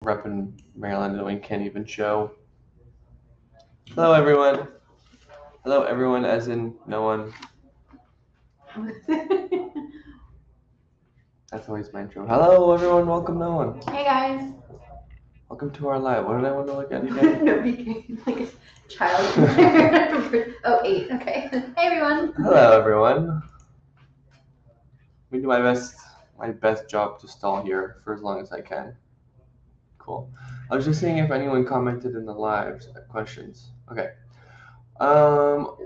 Rep in Maryland and we can't even show. Hello, everyone. Hello, everyone, as in no one. That's always my intro. Hello, everyone. Welcome, no one. Hey, guys. Welcome to our live. What did I want to look at again? No, became like a child. Oh, 8. Okay. Hey, everyone. Hello, everyone. We do my best job to stall here for as long as I can. Cool. I was just seeing if anyone commented in the live questions. Okay.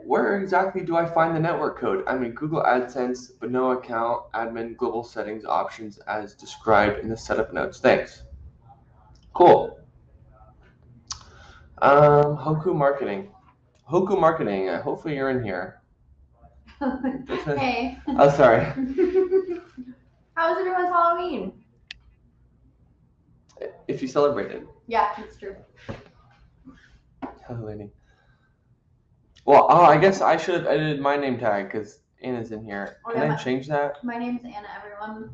Where exactly do I find the network code? I'm in Google AdSense, but no account, admin, global settings options as described in the setup notes. Thanks. Cool. Hoku Marketing. Hoku Marketing. Hopefully you're in here. Hey. Oh, sorry. How was everyone's Halloween? If you celebrated. Yeah, that's true. Hello, lady. Well, I guess I should have edited my name tag because Anna's in here. Oh, Can yeah, I change that? My name's Anna, everyone.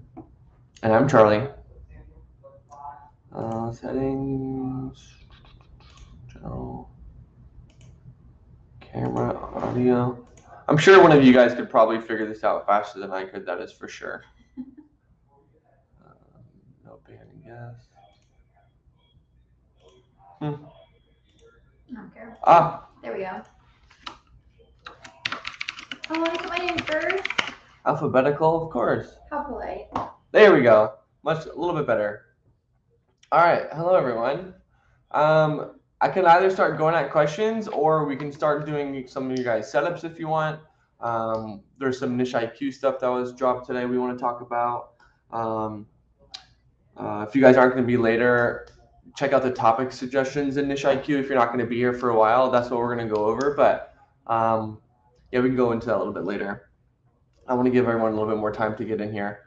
And I'm Charlie. Settings. General. Camera, audio. I'm sure one of you guys could probably figure this out faster than I could, that is for sure. No banning guest. I don't care. There we go. Oh, I put my name first? Alphabetical, of course. How polite. There we go. A little bit better. All right. Hello, everyone. I can either start going at questions or we can start doing some of you guys' setups if you want. There's some niche IQ stuff that was dropped today we want to talk about. If you guys aren't going to be later, check out the topic suggestions in niche IQ if you're not going to be here for a while. That's what we're going to go over. But yeah, we can go into that a little bit later. I want to give everyone a little bit more time to get in here.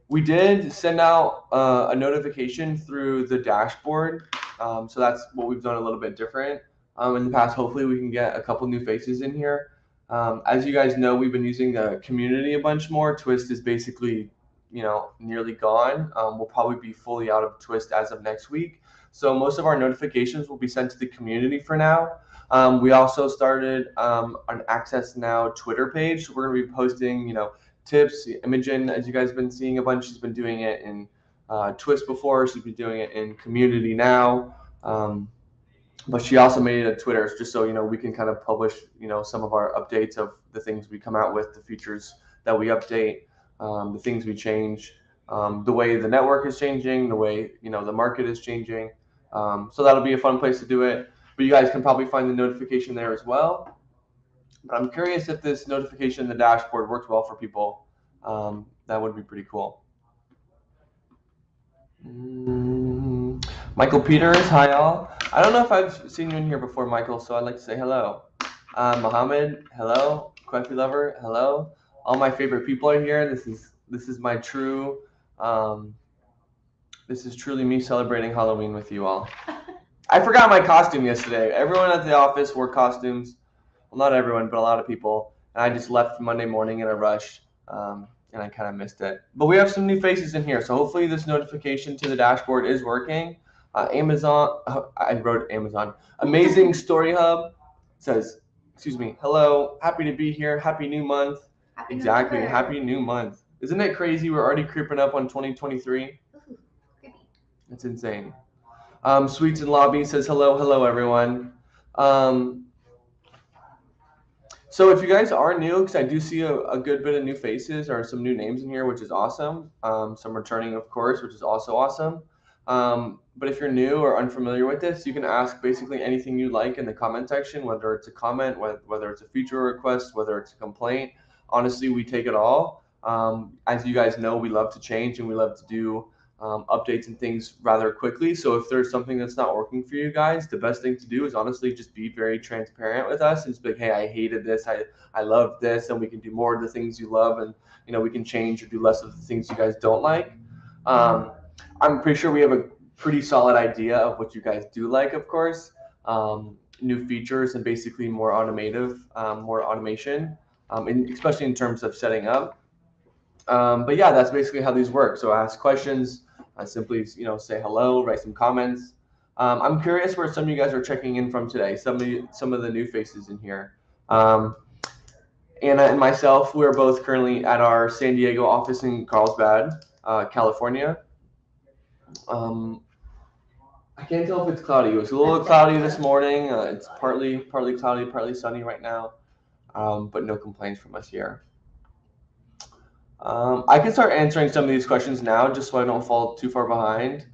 We did send out a notification through the dashboard. So that's what we've done a little bit different. In the past, hopefully we can get a couple new faces in here. As you guys know, we've been using the community a bunch more. Twist is basically, nearly gone. We'll probably be fully out of Twist as of next week. So most of our notifications will be sent to the community for now. We also started an Access Now Twitter page. So we're going to be posting, tips. Imogen, as you guys have been seeing a bunch, she's been doing it in Twist before. She's been doing it in Community now. But she also made it a Twitter just so we can kind of publish some of our updates of the things we come out with, the features that we update, the things we change, the way the network is changing, the way the market is changing. So that'll be a fun place to do it. But you guys can probably find the notification there as well. But I'm curious if this notification in the dashboard works well for people. That would be pretty cool. Michael Peters, hi all. I don't know if I've seen you in here before, Michael, so I'd like to say hello. Mohammed, hello. Queffy Lover, hello. All my favorite people are here. This is my true. This is truly me celebrating Halloween with you all. I forgot my costume yesterday. Everyone at the office wore costumes. Well, not everyone, but a lot of people. And I just left Monday morning in a rush, and I kind of missed it. But we have some new faces in here, so hopefully this notification to the dashboard is working. Amazon, I wrote Amazon. Amazing Story Hub says, excuse me, hello, happy to be here. Happy new month. Exactly, happy new month. Isn't it crazy? We're already creeping up on 2023. It's insane. Sweets and Lobby says hello everyone. So if you guys are new, because I do see a good bit of new faces or some new names in here, which is awesome. Some returning, of course, which is also awesome. But if you're new or unfamiliar with this, you can ask basically anything you like in the comment section, whether it's a comment, whether it's a feature request, whether it's a complaint. Honestly, we take it all. As you guys know, we love to change and we love to do updates and things rather quickly. So if there's something that's not working for you guys, the best thing to do is honestly just be very transparent with us and just be like, hey, I hated this, I love this, and we can do more of the things you love, and we can change or do less of the things you guys don't like. I'm pretty sure we have a pretty solid idea of what you guys do like, of course. New features and basically more automation, especially in terms of setting up. But yeah, that's basically how these work. So ask questions. simply, say hello, write some comments. I'm curious where some of you guys are checking in from today. Some of the new faces in here. Anna and myself, we're both currently at our San Diego office in Carlsbad, California. I can't tell if it's cloudy. It was a little cloudy this morning. It's partly cloudy, partly sunny right now, but no complaints from us here. I can start answering some of these questions now, just so I don't fall too far behind.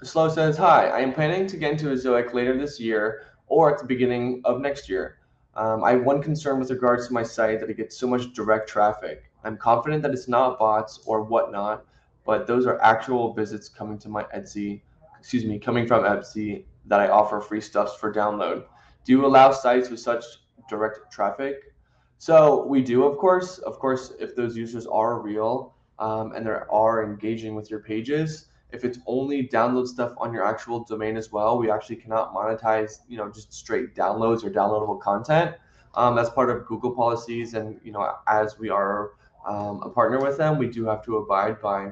Slow says, hi, I am planning to get into Ezoic later this year or at the beginning of next year. I have one concern with regards to my site, that it gets so much direct traffic. I'm confident that it's not bots or whatnot, but those are actual visits coming to my coming from Etsy that I offer free stuffs for download. Do you allow sites with such direct traffic? So we do, of course. Of course, if those users are real and they are engaging with your pages, if it's only download stuff on your actual domain as well, we actually cannot monetize, just straight downloads or downloadable content. That's part of Google policies, and as we are a partner with them, we do have to abide by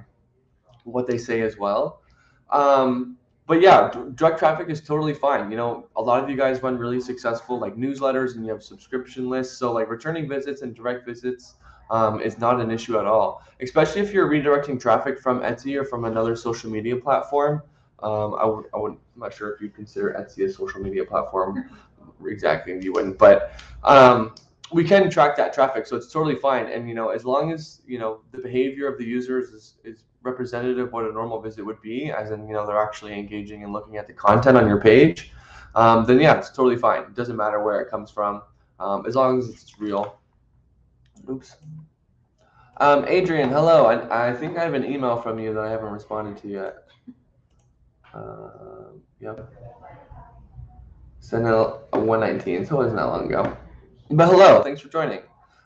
what they say as well. But yeah, direct traffic is totally fine. A lot of you guys run really successful like newsletters, and you have subscription lists. So like returning visits and direct visits is not an issue at all, especially if you're redirecting traffic from Etsy or from another social media platform. I'm not sure if you consider Etsy a social media platform exactly, you wouldn't, but we can track that traffic, so it's totally fine. And as long as the behavior of the users is representative of what a normal visit would be, as in they're actually engaging and looking at the content on your page, then yeah, it's totally fine. It doesn't matter where it comes from, as long as it's real. Oops. Adrian, hello. I think I have an email from you that I haven't responded to yet. Yep. Sent out 119, so it wasn't that long ago. But hello, thanks for joining.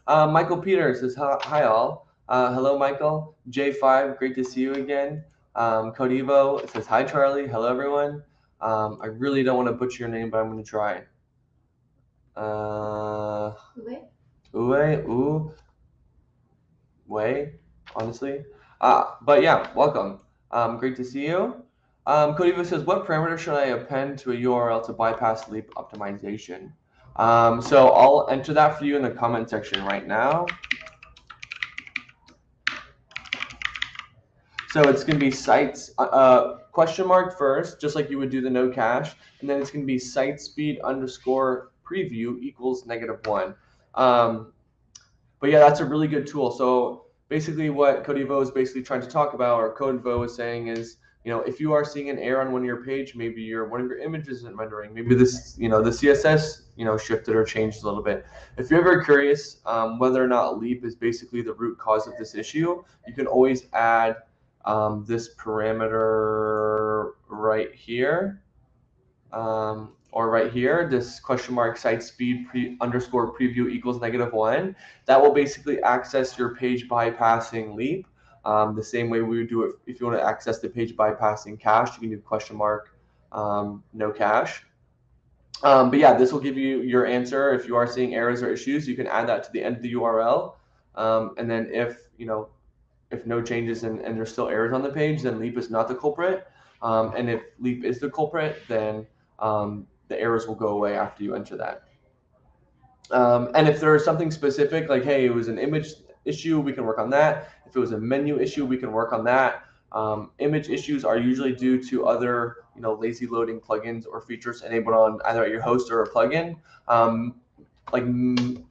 Michael Peters says, hi all. Hello, Michael. J5, great to see you again. Codivo says, hi, Charlie. Hello, everyone. I really don't want to butcher your name, but I'm going to try. Uwe, honestly. But yeah, welcome. Great to see you. Codivo says, what parameter should I append to a URL to bypass leap optimization? So I'll enter that for you in the comment section right now. So it's going to be sites question mark first, just like you would do the no cache, and then it's going to be site speed underscore preview equals -1. But yeah, that's a really good tool. So basically what Codivo is basically trying to talk about, or Codivo is saying is, if you are seeing an error on one of your page, maybe one of your images isn't rendering, maybe this, the CSS, shifted or changed a little bit. If you're ever curious whether or not leap is basically the root cause of this issue, you can always add this parameter right here. Or right here, this question mark site speed underscore preview equals -1. That will basically access your page bypassing leap. The same way we would do it if you want to access the page bypassing cache, you can do question mark no cache. But yeah, this will give you your answer. If you are seeing errors or issues, you can add that to the end of the URL. And then if no changes and there's still errors on the page, then leap is not the culprit. And if leap is the culprit, then the errors will go away after you enter that. And if there is something specific, like, hey, it was an image issue, we can work on that. If it was a menu issue, we can work on that. Image issues are usually due to other, lazy loading plugins or features enabled on either at your host or a plugin. Like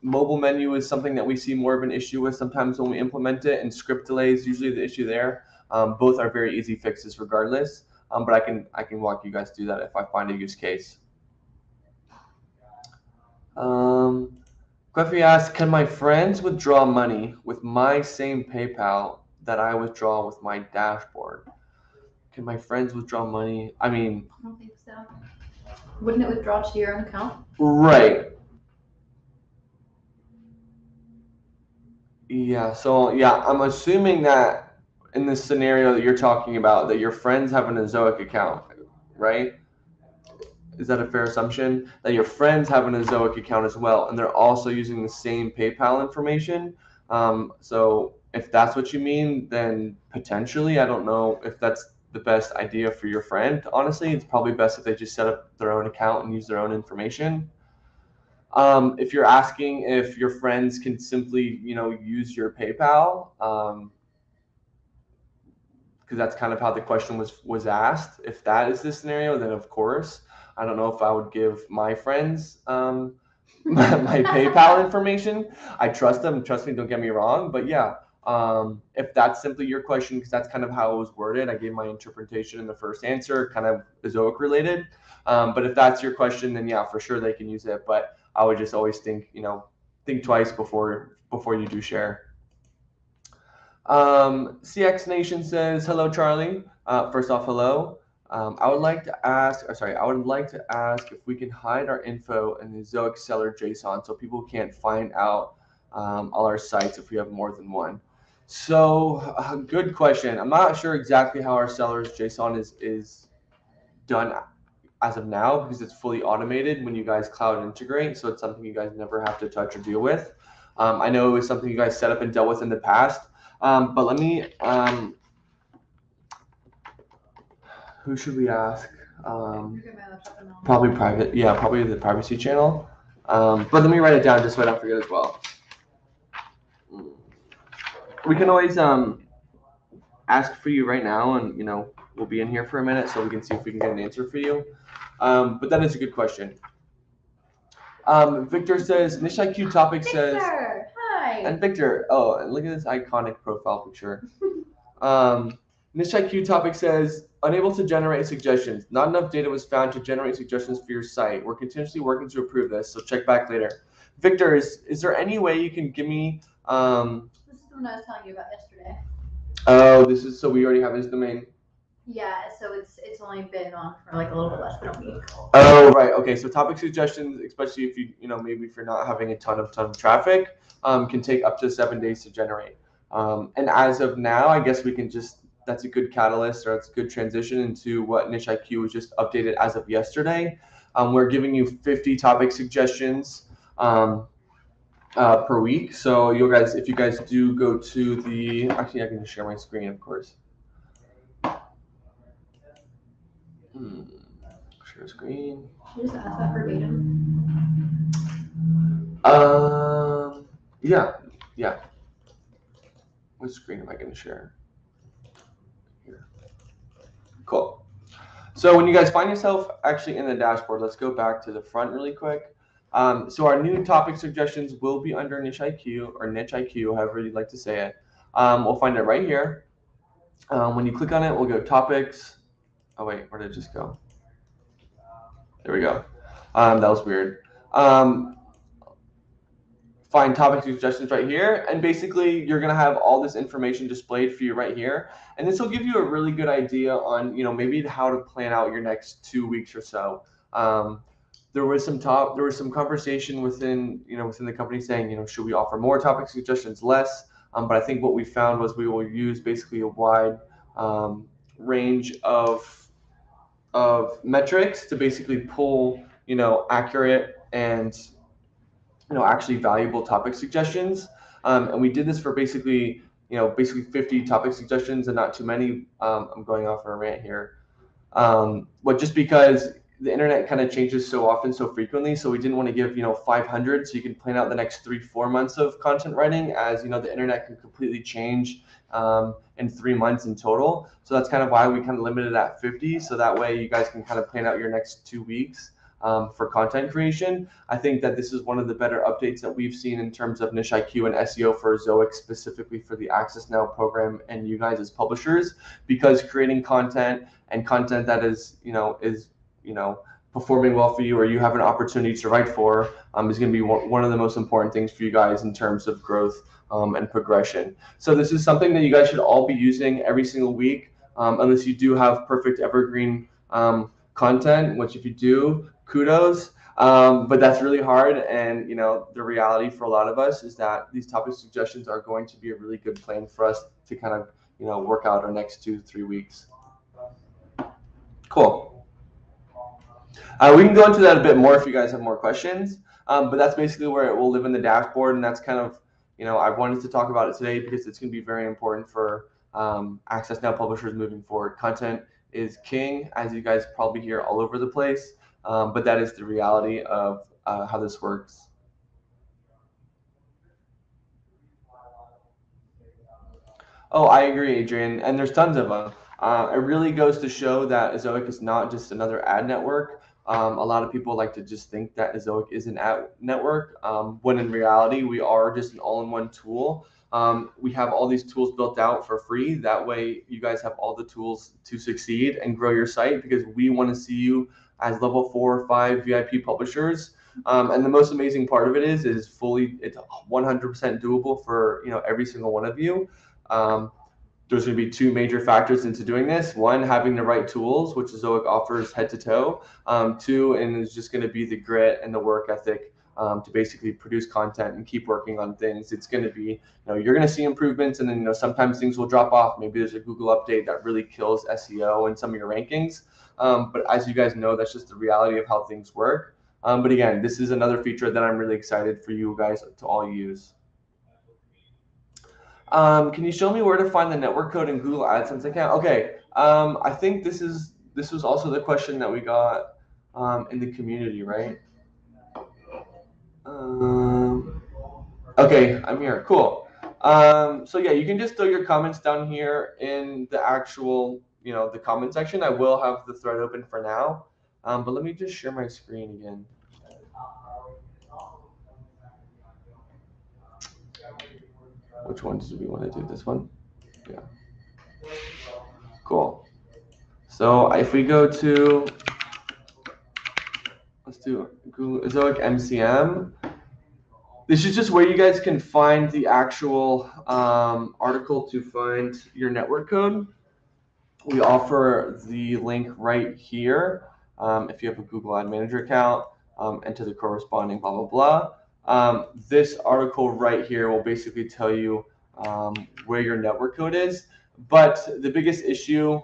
mobile menu is something that we see more of an issue with sometimes when we implement it, and script delay is usually the issue there. Both are very easy fixes regardless, but I can walk you guys through that if I find a use case. Queffy asks, can my friends withdraw money with my same PayPal that I withdraw with my dashboard? Can my friends withdraw money? I mean, I don't think so. Wouldn't it withdraw to your own account? Right. Yeah, so yeah, I'm assuming that in this scenario that you're talking about, that your friends have an Ezoic account, right? Is that a fair assumption? That your friends have an Ezoic account as well, and they're also using the same PayPal information. So If that's what you mean, then potentially, I don't know if that's the best idea for your friend. Honestly, it's probably best if they just set up their own account and use their own information. If you're asking if your friends can simply, use your PayPal, because that's kind of how the question was asked. If that is the scenario, then of course, I don't know if I would give my friends my PayPal information. I trust them. Trust me, don't get me wrong. But yeah, if that's simply your question, because that's kind of how it was worded, I gave my interpretation in the first answer, kind of Zoic related. But if that's your question, then yeah, for sure they can use it. But I would just always think twice before you do share. CX Nation says, hello, Charlie. First off, hello. I would like to ask if we can hide our info in the Zoic seller JSON so people can't find out all our sites if we have more than one. So, good question. I'm not sure exactly how our sellers JSON is done as of now because it's fully automated when you guys cloud integrate. So it's something you guys never have to touch or deal with. I know it was something you guys set up and dealt with in the past. But let me, who should we ask? Probably private. Yeah, probably the privacy channel. But let me write it down just so I don't forget as well. We can always ask for you right now, and we'll be in here for a minute so we can see if we can get an answer for you. But that is a good question. Victor says, NicheIQ topic says. Victor, hi. And Victor, oh, and look at this iconic profile picture. NicheIQ topic says, unable to generate suggestions. Not enough data was found to generate suggestions for your site. We're continuously working to improve this, so check back later. Victor, is there any way you can give me? This is the one I was telling you about yesterday. Oh, so we already have this domain. Yeah, so it's only been on for like a little bit less than a week. Oh, right. Okay, so topic suggestions, especially if maybe if you're not having a ton of traffic, can take up to 7 days to generate. And as of now, I guess we can that's a good catalyst, or it's a good transition into what NicheIQ was just updated as of yesterday. We're giving you 50 topic suggestions per week. So if you guys do go to actually I can just share my screen, of course. Share screen. Should you just ask that verbatim? Yeah. What screen am I going to share? Here. Cool. So when you guys find yourself actually in the dashboard, let's go back to the front really quick. So our new topic suggestions will be under NicheIQ or NicheIQ, however you'd like to say it. We'll find it right here. When you click on it, we'll go topics. Oh wait, where did it just go? There we go. That was weird. Find topic suggestions right here, and basically you're gonna have all this information displayed for you right here, and this will give you a really good idea on maybe how to plan out your next 2 weeks or so. There was some conversation within the company saying should we offer more topic suggestions, less, but I think what we found was we will use basically a wide range of metrics to basically pull accurate and actually valuable topic suggestions, and we did this for basically 50 topic suggestions and not too many. I'm going off on a rant here, but just because the internet kind of changes so often, so frequently, so we didn't want to give 500 so you can plan out the next 3-4 months of content writing, as the internet can completely change in 3 months in total. So that's kind of why we kind of limited at 50, so that way you guys can kind of plan out your next 2 weeks for content creation. I think that this is one of the better updates that we've seen in terms of NicheIQ and SEO for Zoic, specifically for the Access Now program and you guys as publishers, because creating content and content that is performing well for you, or you have an opportunity to write for, is going to be one of the most important things for you guys in terms of growth and progression. So this is something that you guys should all be using every single week, unless you do have perfect evergreen content, which if you do, kudos, but that's really hard. And the reality for a lot of us is that these topic suggestions are going to be a really good plan for us to kind of work out our next 2-3 weeks. Cool. We can go into that a bit more if you guys have more questions, but that's basically where it will live in the dashboard, and that's kind of I wanted to talk about it today because it's going to be very important for Access Now publishers moving forward. Content is king, as you guys probably hear all over the place, but that is the reality of how this works. Oh, I agree, Adrian, and there's tons of them. It really goes to show that Ezoic is not just another ad network. A lot of people like to just think that Ezoic is an ad network, when in reality, we are just an all-in-one tool. We have all these tools built out for free. That way, you guys have all the tools to succeed and grow your site, because we want to see you as level 4 or 5 VIP publishers. And the most amazing part of it is it's 100% doable for every single one of you. There's going to be 2 major factors into doing this. 1, having the right tools, which Ezoic offers head to toe. 2, and it's just going to be the grit and the work ethic to basically produce content and keep working on things. It's going to be, you're going to see improvements, and then sometimes things will drop off. Maybe there's a Google update that really kills SEO and some of your rankings. But as you guys know, that's just the reality of how things work. But again, this is another feature that I'm really excited for you guys to all use. Can you show me where to find the network code in Google AdSense account? Okay. I think this was also the question that we got in the community, right? Okay, I'm here. Cool. So yeah, you can just throw your comments down here in the actual, the comment section. I will have the thread open for now, but let me just share my screen again. Which ones do we want to do? This one? Yeah. Cool. So if we go to, let's do Google Ezoic MCM. This is just where you guys can find the actual article to find your network code. We offer the link right here. If you have a Google Ad Manager account, enter the corresponding blah, blah, blah. This article right here will basically tell you where your network code is. But the biggest issue,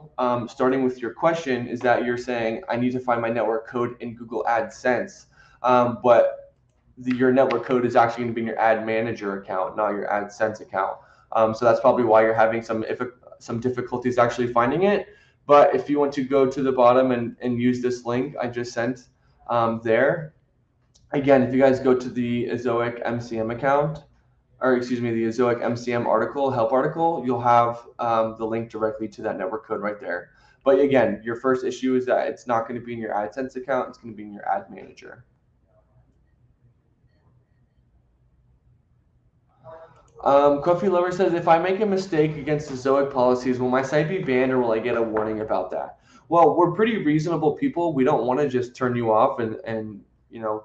starting with your question, is that you're saying, I need to find my network code in Google AdSense. But your network code is actually going to be in your Ad Manager account, not your AdSense account. So that's probably why you're having some difficulties actually finding it. But if you want to go to the bottom and use this link I just sent there, again, if you guys go to the Ezoic MCM account, or excuse me, the Ezoic MCM article, help article, you'll have the link directly to that network code right there. But again, your first issue is that it's not going to be in your AdSense account, it's going to be in your Ad Manager. Coffee Lover says, if I make a mistake against the Ezoic policies, will my site be banned, or will I get a warning about that? Well, we're pretty reasonable people. We don't want to just turn you off and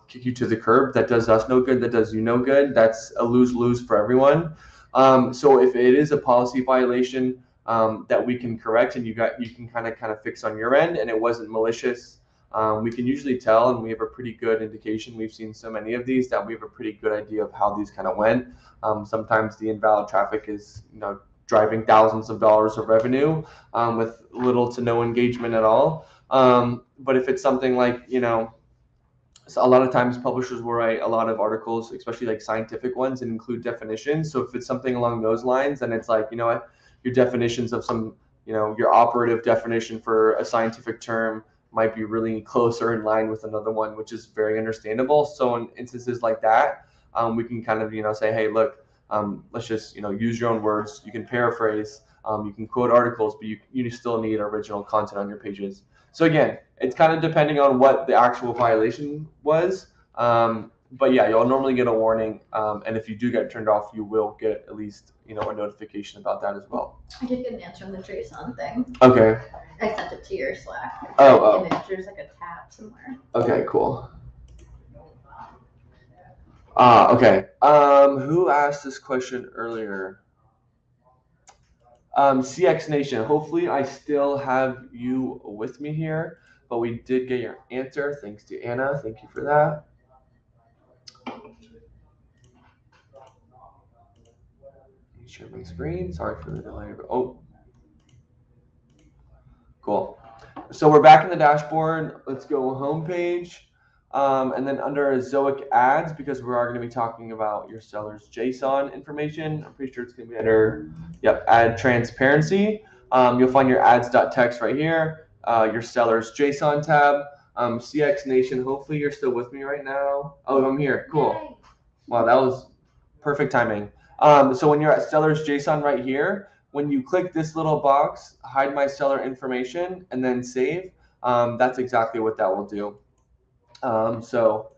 kick you to the curb. That does us no good. That does you no good. That's a lose-lose for everyone. So if it is a policy violation that we can correct and you can kind of fix on your end, and it wasn't malicious, we can usually tell, and we have a pretty good indication. We've seen so many of these that we have a pretty good idea of how these kind of went. Sometimes the invalid traffic is driving thousands of dollars of revenue with little to no engagement at all. But if it's something like, so a lot of times publishers will write a lot of articles, especially like scientific ones, and include definitions. So if it's something along those lines, then it's like, your definitions of some, your operative definition for a scientific term might be really close or in line with another one, which is very understandable. So in instances like that, we can kind of, say, hey, look, let's just, use your own words. You can paraphrase, you can quote articles, but you still need original content on your pages. So again, it's kind of depending on what the actual violation was. But yeah, you'll normally get a warning. And if you do get turned off, you will get at least, a notification about that as well. I did get an answer on the JSON thing. Okay. I sent it to your Slack. Oh. There's like a tab somewhere. Okay, cool. Okay. Who asked this question earlier? CX Nation. Hopefully I still have you with me here, but we did get your answer. Thanks to Anna. Thank you for that. Share my screen. Sorry for the delay. Oh, cool. So we're back in the dashboard. Let's go home page. And then under Zoic ads, because we are going to be talking about your seller's JSON information, I'm pretty sure it's going to be under, yep, ad transparency. You'll find your ads.txt right here, your seller's JSON tab, CX Nation. Hopefully you're still with me right now. Oh, I'm here. Cool. Wow, that was perfect timing. So when you're at seller's JSON right here, when you click this little box, hide my seller information, and then save, that's exactly what that will do. So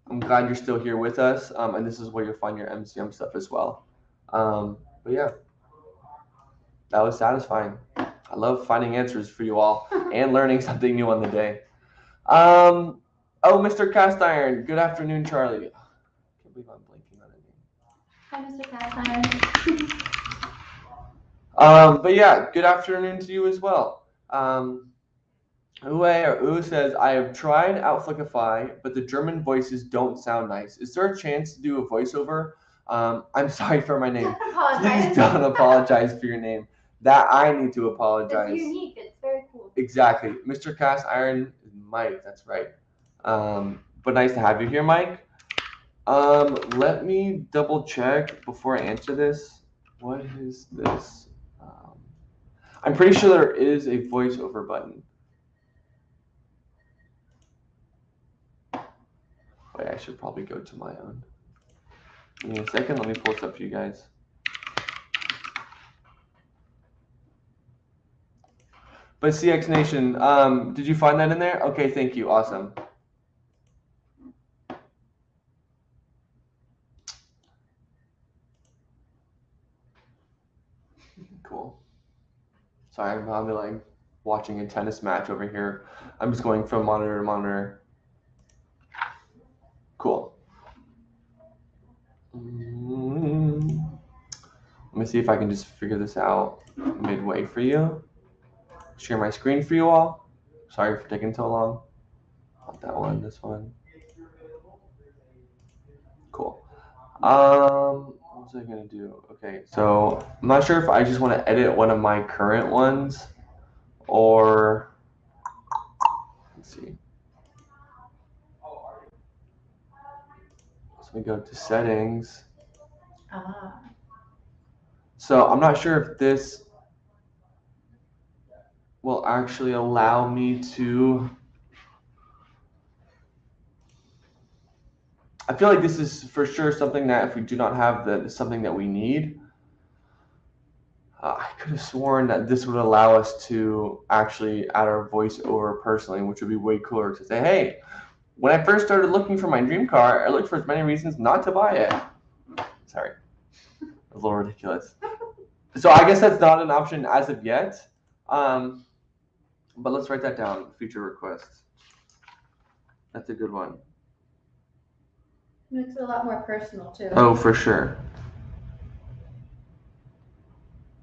I'm glad you're still here with us, and this is where you'll find your MCM stuff as well. But yeah, that was satisfying. I love finding answers for you all and learning something new on the day. Oh, Mr. Cast Iron. Good afternoon, Charlie. I can't believe I'm blanking on it. Hi, Mr. Cast Iron. But yeah, good afternoon to you as well. Ue says, I have tried out Suckify, but the German voices don't sound nice. Is there a chance to do a voiceover? I'm sorry for my name. Please don't apologize for your name. That I need to apologize. It's unique. It's very cool. Exactly. Mr. Cast Iron is Mike. That's right. But nice to have you here, Mike. Let me double check before I answer this. What is this? I'm pretty sure there is a voiceover button. Wait, I should probably go to my own. Give me a second. Let me pull this up for you guys. But CX Nation, did you find that in there? Okay, thank you. Awesome. Cool. Sorry, I'm probably like watching a tennis match over here. I'm just going from monitor to monitor. Cool. Let me see if I can just figure this out midway for you. Share my screen for you all. Sorry for taking so long. Not that one, this one. Cool. What was I gonna do? Okay, so I'm not sure if I just want to edit one of my current ones or let's see. So we go to settings. So I'm not sure if this will actually allow me to. I feel like this is for sure something that if we do not have that is something that we need. I could have sworn that this would allow us to actually add our voiceover personally, which would be way cooler to say, hey, when I first started looking for my dream car, I looked for as many reasons not to buy it. Sorry, a little ridiculous. So I guess that's not an option as of yet. But let's write that down, feature requests. That's a good one. Makes it a lot more personal too. Oh, for sure.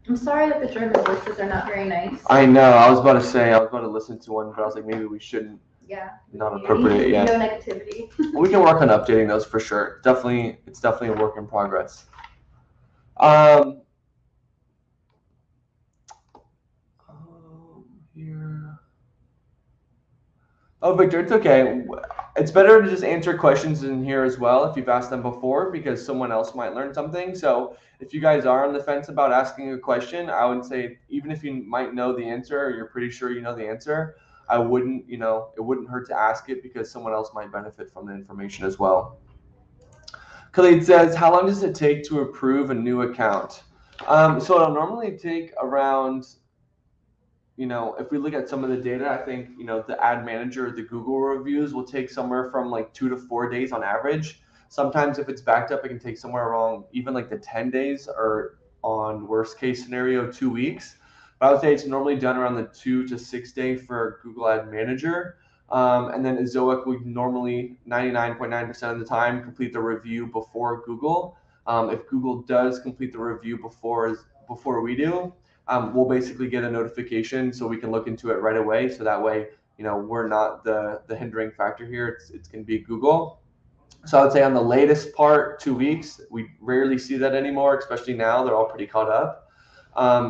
I'm sorry that the German voices are not very nice. I know. I was about to say, I was about to listen to one, but I was like, maybe we shouldn't. Yeah. Not appropriate yet. No negativity. We can work on updating those for sure. It's definitely a work in progress. Here. Oh, Victor, it's okay. It's better to just answer questions in here as well if you've asked them before, because someone else might learn something. So if you guys are on the fence about asking a question, I would say even if you might know the answer or you're pretty sure you know the answer, I wouldn't, it wouldn't hurt to ask it because someone else might benefit from the information as well. Khalid says, how long does it take to approve a new account? So it'll normally take around, if we look at some of the data, I think, the ad manager, the Google reviews will take somewhere from like 2 to 4 days on average. Sometimes if it's backed up, it can take somewhere around even like the 10 days or on worst case scenario, 2 weeks. But I would say it's normally done around the 2 to 6 day for Google Ad Manager. And then Zoic would normally 99.9% of the time complete the review before Google. If Google does complete the review before we do, we'll basically get a notification so we can look into it right away. So that way, we're not the hindering factor here. It's going to be Google. So I would say on the latest part, 2 weeks. We rarely see that anymore, especially now. They're all pretty caught up.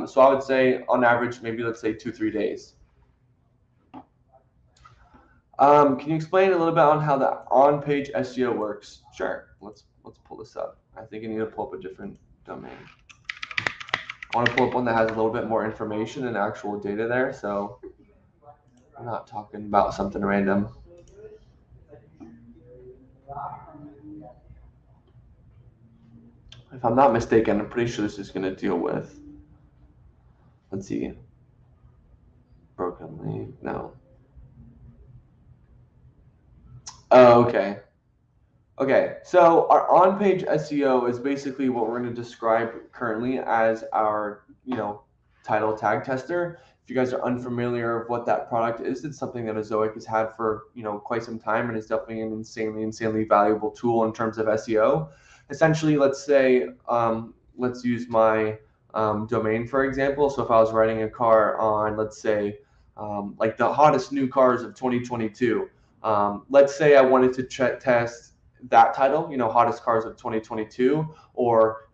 So I would say on average, maybe let's say 2-3 days. Can you explain a little bit on how the on-page SEO works? Sure. Let's pull this up. I think I need to pull up a different domain. I want to pull up one that has a little bit more information and actual data there, so I'm not talking about something random. If I'm not mistaken, I'm pretty sure this is going to deal with, let's see, broken link, no. Oh, okay. Okay, so our on-page SEO is basically what we're going to describe currently as our, title tag tester. If you guys are unfamiliar of what that product is, it's something that Azoic has had for, quite some time, and is definitely an insanely valuable tool in terms of SEO. Essentially, let's say, let's use my domain for example. So if I was writing a car on, let's say, like the hottest new cars of 2022, let's say I wanted to test that title, hottest cars of 2022, or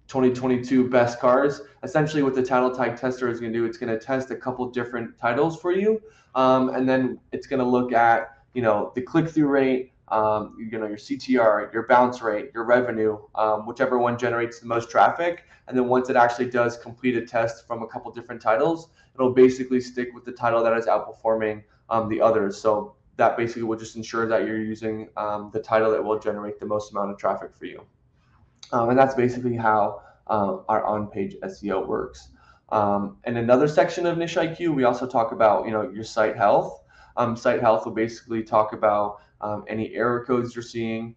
2022 best cars. Essentially what the title tag tester is going to do, it's going to test a couple different titles for you, and then it's going to look at the click-through rate, your CTR, your bounce rate, your revenue, whichever one generates the most traffic. And then once it actually does complete a test from a couple different titles, it'll basically stick with the title that is outperforming the others. So that basically will just ensure that you're using the title that will generate the most amount of traffic for you. And that's basically how our on-page SEO works. In another section of Niche IQ, we also talk about your site health. Site health will basically talk about any error codes you're seeing.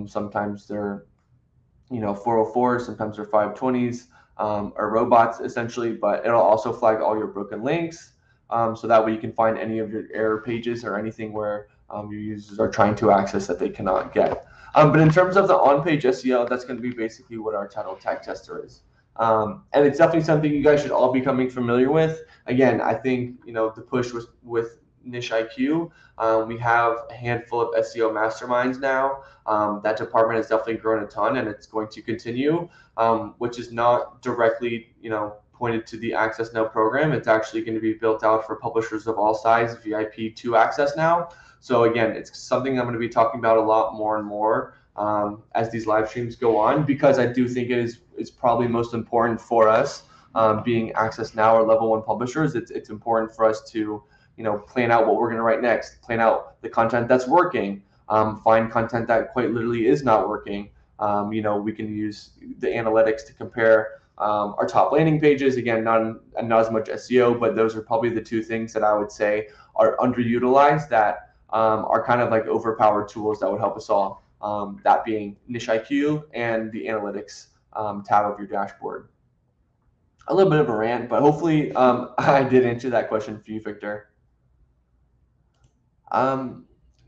Sometimes they're 404s, sometimes they're 520s, or robots essentially, but it'll also flag all your broken links. So that way you can find any of your error pages or anything where your users are trying to access that they cannot get. But in terms of the on-page SEO, that's going to be basically what our title tag tester is. And it's definitely something you guys should all be becoming familiar with. Again, I think the push was with Niche IQ. We have a handful of SEO masterminds now. That department has definitely grown a ton, and it's going to continue, which is not directly pointed to the Access Now program. It's actually going to be built out for publishers of all size, VIP to Access Now. So again, it's something I'm going to be talking about a lot more and more as these live streams go on, because I do think it's probably most important for us being Access Now or level 1 publishers. It's important for us to plan out what we're going to write next, plan out the content that's working, find content that quite literally is not working. We can use the analytics to compare our top landing pages. Again, not as much SEO, but those are probably the two things that I would say are underutilized that are kind of like overpowered tools that would help us all. That being Niche IQ and the analytics tab of your dashboard. A little bit of a rant, but hopefully I did answer that question for you, Victor.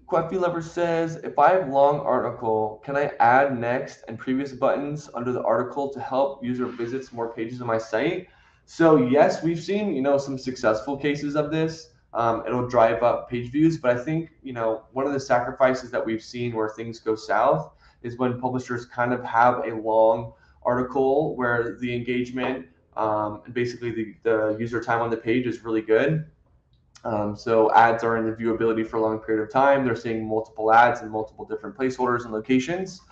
Queffy Lover says, if I have long article, can I add next and previous buttons under the article to help user visits more pages of my site? So yes, we've seen, some successful cases of this. It'll drive up page views, but I think, one of the sacrifices that we've seen where things go south is when publishers kind of have a long article where the engagement and basically the user time on the page is really good. So ads are in the viewability for a long period of time. They're seeing multiple ads in multiple different placeholders and locations.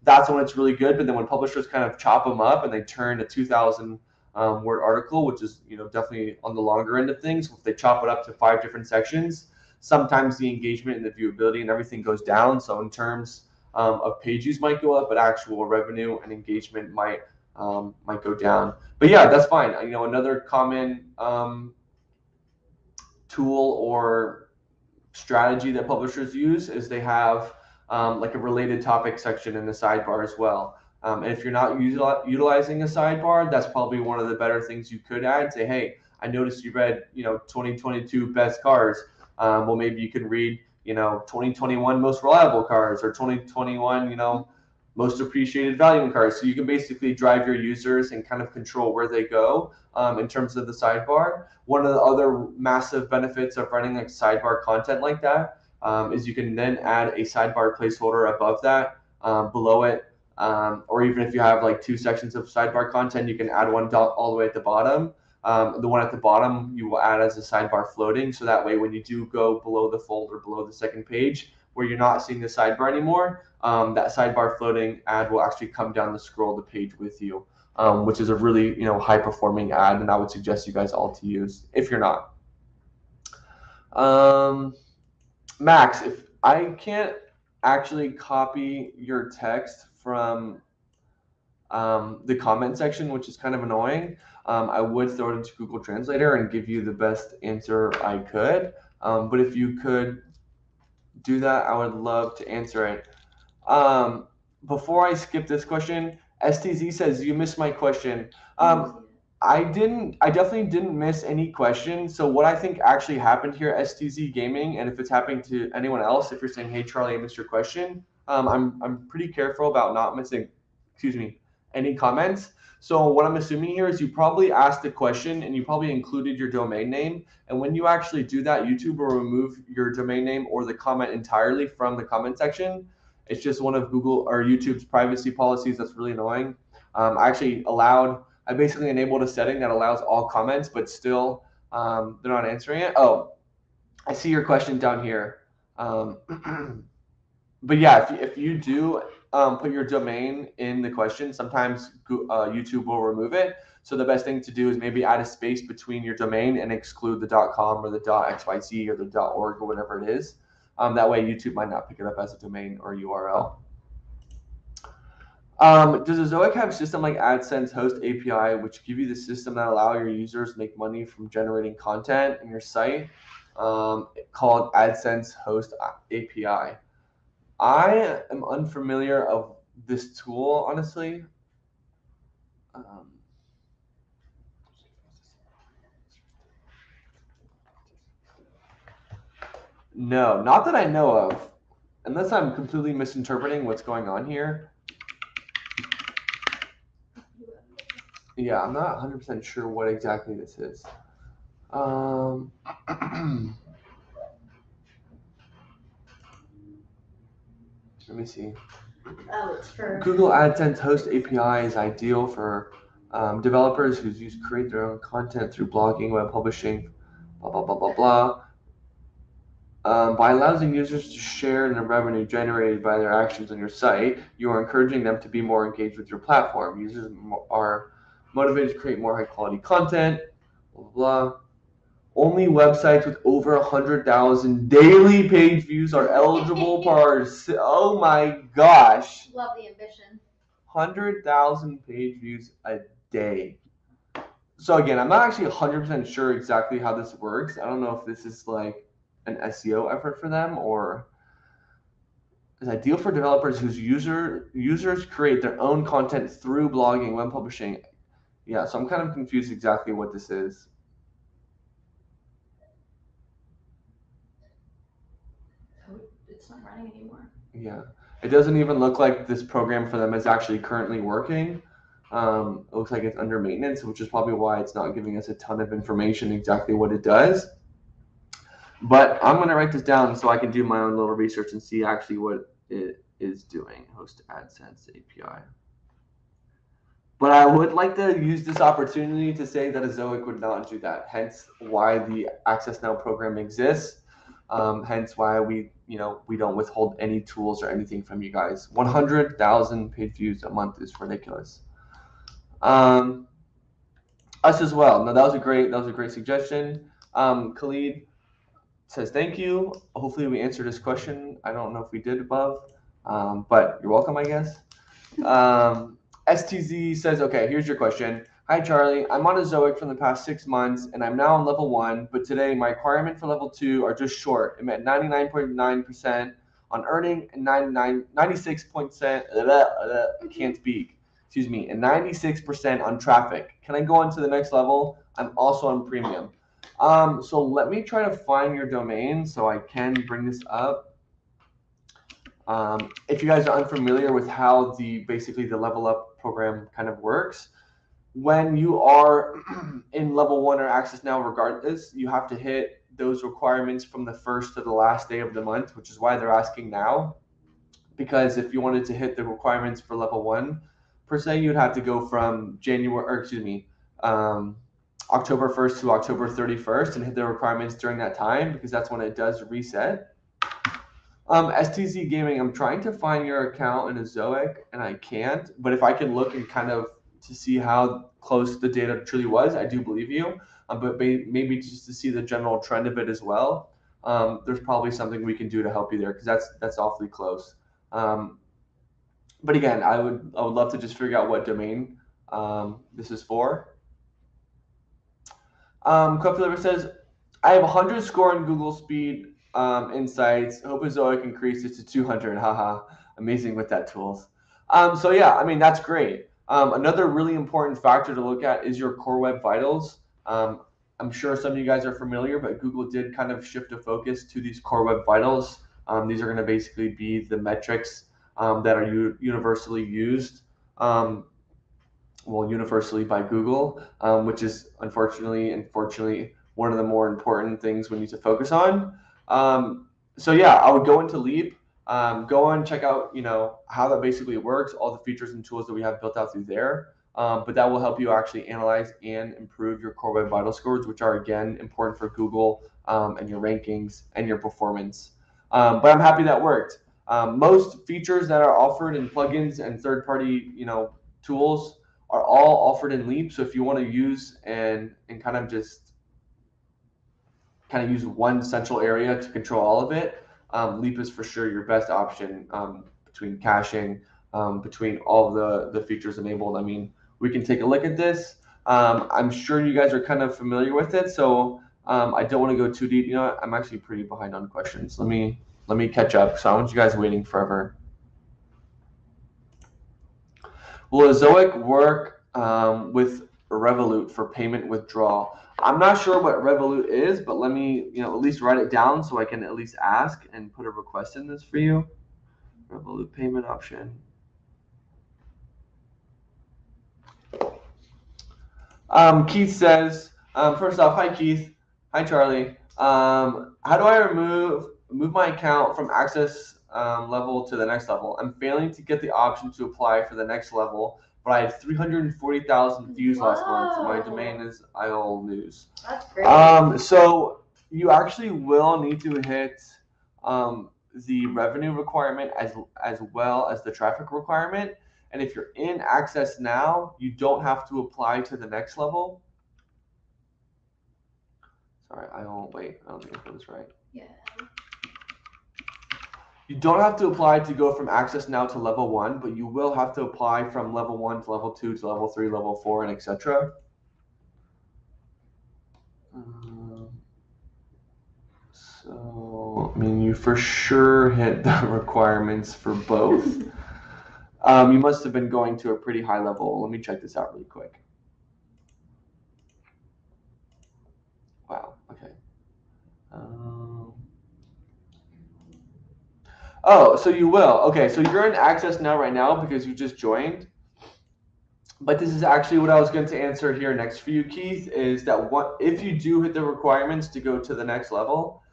That's when it's really good. But then when publishers kind of chop them up and they turn a 2,000 word article, which is definitely on the longer end of things, if they chop it up to 5 different sections, sometimes the engagement and the viewability and everything goes down. So in terms of page views might go up, but actual revenue and engagement might go down. But yeah, that's fine. Another common tool or strategy that publishers use is they have like a related topic section in the sidebar as well. And if you're not utilizing a sidebar, that's probably one of the better things you could add. Say, hey, I noticed you read 2022 best cars. Well, maybe you could read 2021 most reliable cars, or 2021 most appreciated value in cars. So you can basically drive your users and kind of control where they go in terms of the sidebar. One of the other massive benefits of running like sidebar content like that is you can then add a sidebar placeholder above that, below it, or even if you have like 2 sections of sidebar content, you can add one all the way at the bottom. The one at the bottom you will add as a sidebar floating, so that way when you do go below the folder, below the second page, where you're not seeing the sidebar anymore, that sidebar floating ad will actually come down the scroll of the page with you, which is a really high performing ad, and I would suggest you guys all to use if you're not. Max, if I can't actually copy your text from the comment section, which is kind of annoying, I would throw it into Google Translator and give you the best answer I could. But if you could do that, I would love to answer it. Before I skip this question, STZ says, you missed my question. I definitely didn't miss any questions. So what I think actually happened here, STZ Gaming, and if it's happening to anyone else, if you're saying, hey, Charlie, I missed your question, I'm pretty careful about not missing, any comments. So what I'm assuming here is you probably asked a question and you probably included your domain name. And when you actually do that, YouTube will remove your domain name or the comment entirely from the comment section. It's just one of Google or YouTube's privacy policies that's really annoying. I basically enabled a setting that allows all comments, but still they're not answering it. Oh, I see your question down here. But yeah, if you do put your domain in the question, sometimes YouTube will remove it. So the best thing to do is maybe add a space between your domain and exclude the .com or the .xyz or the .org or whatever it is. That way YouTube might not pick it up as a domain or URL. Does a Zoic have a system like AdSense Host API, which give you the system that allow your users to make money from generating content in your site, called AdSense Host API? I am unfamiliar of this tool, honestly. No, not that I know of, unless I'm completely misinterpreting what's going on here. Yeah, I'm not 100% sure what exactly this is. Let me see. Oh, it's for Google AdSense Host API is ideal for developers who create their own content through blogging, web publishing, blah, blah, blah, blah, blah. By allowing users to share in the revenue generated by their actions on your site, you are encouraging them to be more engaged with your platform. Users are motivated to create more high quality content, blah, blah, blah. Only websites with over 100,000 daily page views are eligible for oh my gosh. Love the ambition. 100,000 page views a day. So again, I'm not actually 100% sure exactly how this works. I don't know if this is like an SEO effort for them or is ideal for developers whose users create their own content through blogging, web publishing. Yeah, so I'm kind of confused exactly what this is. Oh, it's not running anymore. Yeah, it doesn't even look like this program for them is actually currently working. It looks like it's under maintenance, which is probably why it's not giving us a ton of information exactly what it does. But I'm going to write this down so I can do my own little research and see actually what it is doing. Host AdSense API. But I would like to use this opportunity to say that a Zoic would not do that. Hence why the Access Now program exists. Hence why we don't withhold any tools or anything from you guys. 100,000 page views a month is ridiculous. Us as well. No, that was a great suggestion. Khalid says thank you. Hopefully we answered his question. I don't know if we did above, but you're welcome, I guess. STZ says, okay, here's your question. Hi, Charlie. I'm on a Zoic for the past 6 months, and I'm now on level 1, but today my requirement for level 2 are just short. I'm at 99.9% on earning and 96%, I can't speak, excuse me, and 96% on traffic. Can I go on to the next level? I'm also on premium. So let me try to find your domain so I can bring this up. If you guys are unfamiliar with how basically the level up program kind of works, when you are in level 1 or Access Now, regardless, you have to hit those requirements from the first to the last day of the month, which is why they're asking now. Because if you wanted to hit the requirements for level 1 per se, you'd have to go from October 1st to October 31st and hit the requirements during that time, because that's when it does reset. STZ Gaming, I'm trying to find your account in a Zoic and I can't, but if I can look and kind of to see how close the data truly was, I do believe you. But maybe just to see the general trend of it as well. There's probably something we can do to help you there, because that's awfully close. But again, I would love to just figure out what domain this is for. Coffee Liver says, I have 100 score in Google Speed Insights. Hope Zoic increases to 200. Haha, amazing with that tools. So yeah, I mean, that's great. Another really important factor to look at is your Core Web Vitals. I'm sure some of you guys are familiar, but Google did kind of shift a focus to these Core Web Vitals. These are going to basically be the metrics that are universally used. Universally by Google, which is unfortunately, one of the more important things we need to focus on. So yeah, I would go into Leap, go and check out, how that basically works, all the features and tools that we have built out through there. But that will help you actually analyze and improve your Core Web Vital scores, which are again important for Google and your rankings and your performance. But I'm happy that worked. Most features that are offered in plugins and third-party, tools are all offered in Leap. So if you want to use and kind of use one central area to control all of it, Leap is for sure your best option between caching, between all the features enabled. I mean, we can take a look at this. I'm sure you guys are kind of familiar with it, so I don't want to go too deep. I'm actually pretty behind on questions. Let me catch up. So I want you guys waiting forever. Will a Zoic work with Revolut for payment withdrawal? I'm not sure what Revolut is, but let me, at least write it down so I can at least ask and put a request in this for you. Revolut payment option. Keith says, first off, hi Keith, hi Charlie. How do I move my account from access level to the next level? I'm failing to get the option to apply for the next level, but I had 340,000 views last month. My domain is IL News. That's great. So you actually will need to hit the revenue requirement as well as the traffic requirement. And if you're in access now, you don't have to apply to the next level. Sorry, I don't think I put this right. Yeah. You don't have to apply to go from access now to level 1, but you will have to apply from level 1 to level 2 to level 3, level 4, and etc. So, I mean, you for sure hit the requirements for both. You must have been going to a pretty high level. Let me check this out really quick. Wow, okay. Oh, so you will. Okay, so you're in access now right now because you just joined. But this is actually what I was going to answer here next for you, Keith, is that if you do hit the requirements to go to the next level,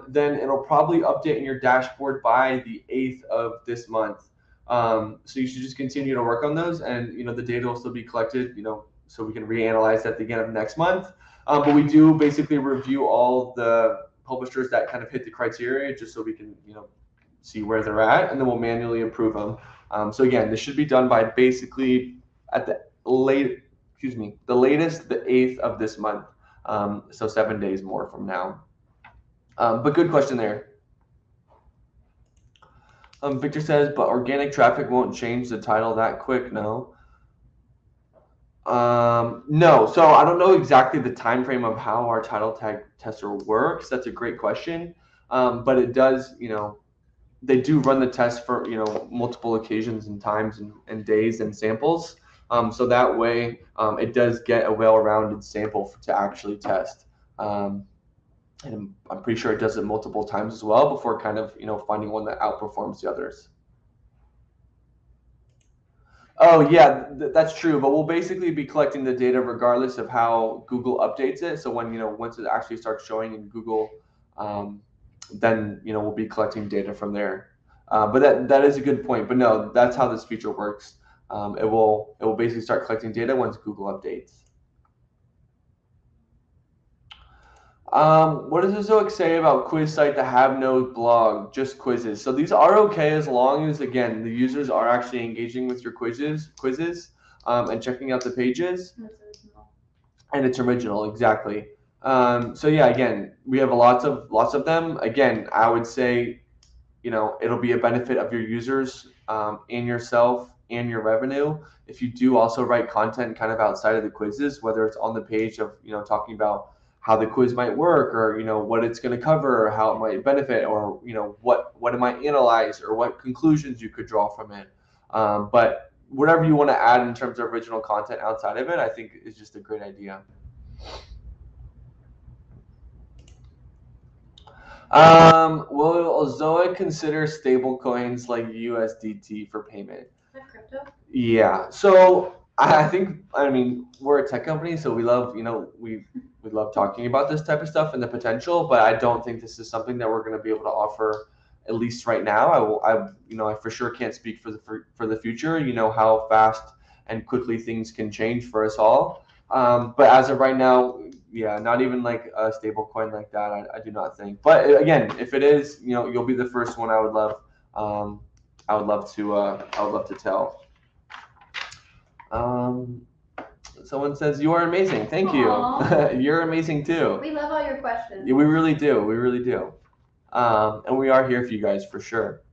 then it'll probably update in your dashboard by the 8th of this month. So you should just continue to work on those, and the data will still be collected, so we can reanalyze at the beginning of next month. But we do basically review all the publishers that kind of hit the criteria, just so we can see where they're at, and then we'll manually approve them. So again, this should be done by basically at the latest, the 8th of this month. So 7 days more from now. But good question there. Victor says, but organic traffic won't change the title that quick, no? No, so I don't know exactly the time frame of how our title tag tester works. That's a great question. But it does, they do run the test for, multiple occasions and times and days and samples. So that way it does get a well-rounded sample to actually test. And I'm pretty sure it does it multiple times as well before kind of, finding one that outperforms the others. Oh yeah, that's true. But we'll basically be collecting the data regardless of how Google updates it. So when, once it actually starts showing in Google, then, we'll be collecting data from there. But that is a good point. But no, that's how this feature works. It will basically start collecting data once Google updates. What does Zoic say about quiz site that have no blog, just quizzes? So these are okay as long as, again, the users are actually engaging with your quizzes, and checking out the pages. And it's original, exactly. So yeah, again, we have lots of them. Again, I would say, it'll be a benefit of your users, and yourself and your revenue if you do also write content kind of outside of the quizzes, whether it's on the page of talking about how the quiz might work, or what it's going to cover, or how it might benefit, or what it might analyze, or what conclusions you could draw from it. But whatever you want to add in terms of original content outside of it, I think is just a great idea. Will Zoic consider stable coins like USDT for payment? Is that crypto? Yeah. So I think, we're a tech company, so we love, we love talking about this type of stuff and the potential, but I don't think this is something that we're going to be able to offer, at least right now. I for sure can't speak for the future, how fast and quickly things can change for us all. But as of right now, yeah, not even like a stable coin like that, I do not think. But again, if it is, you'll be the first one. I would love to tell. Someone says you are amazing. Thank you. You're amazing too. We love all your questions. Yeah, we really do. We really do. And we are here for you guys for sure.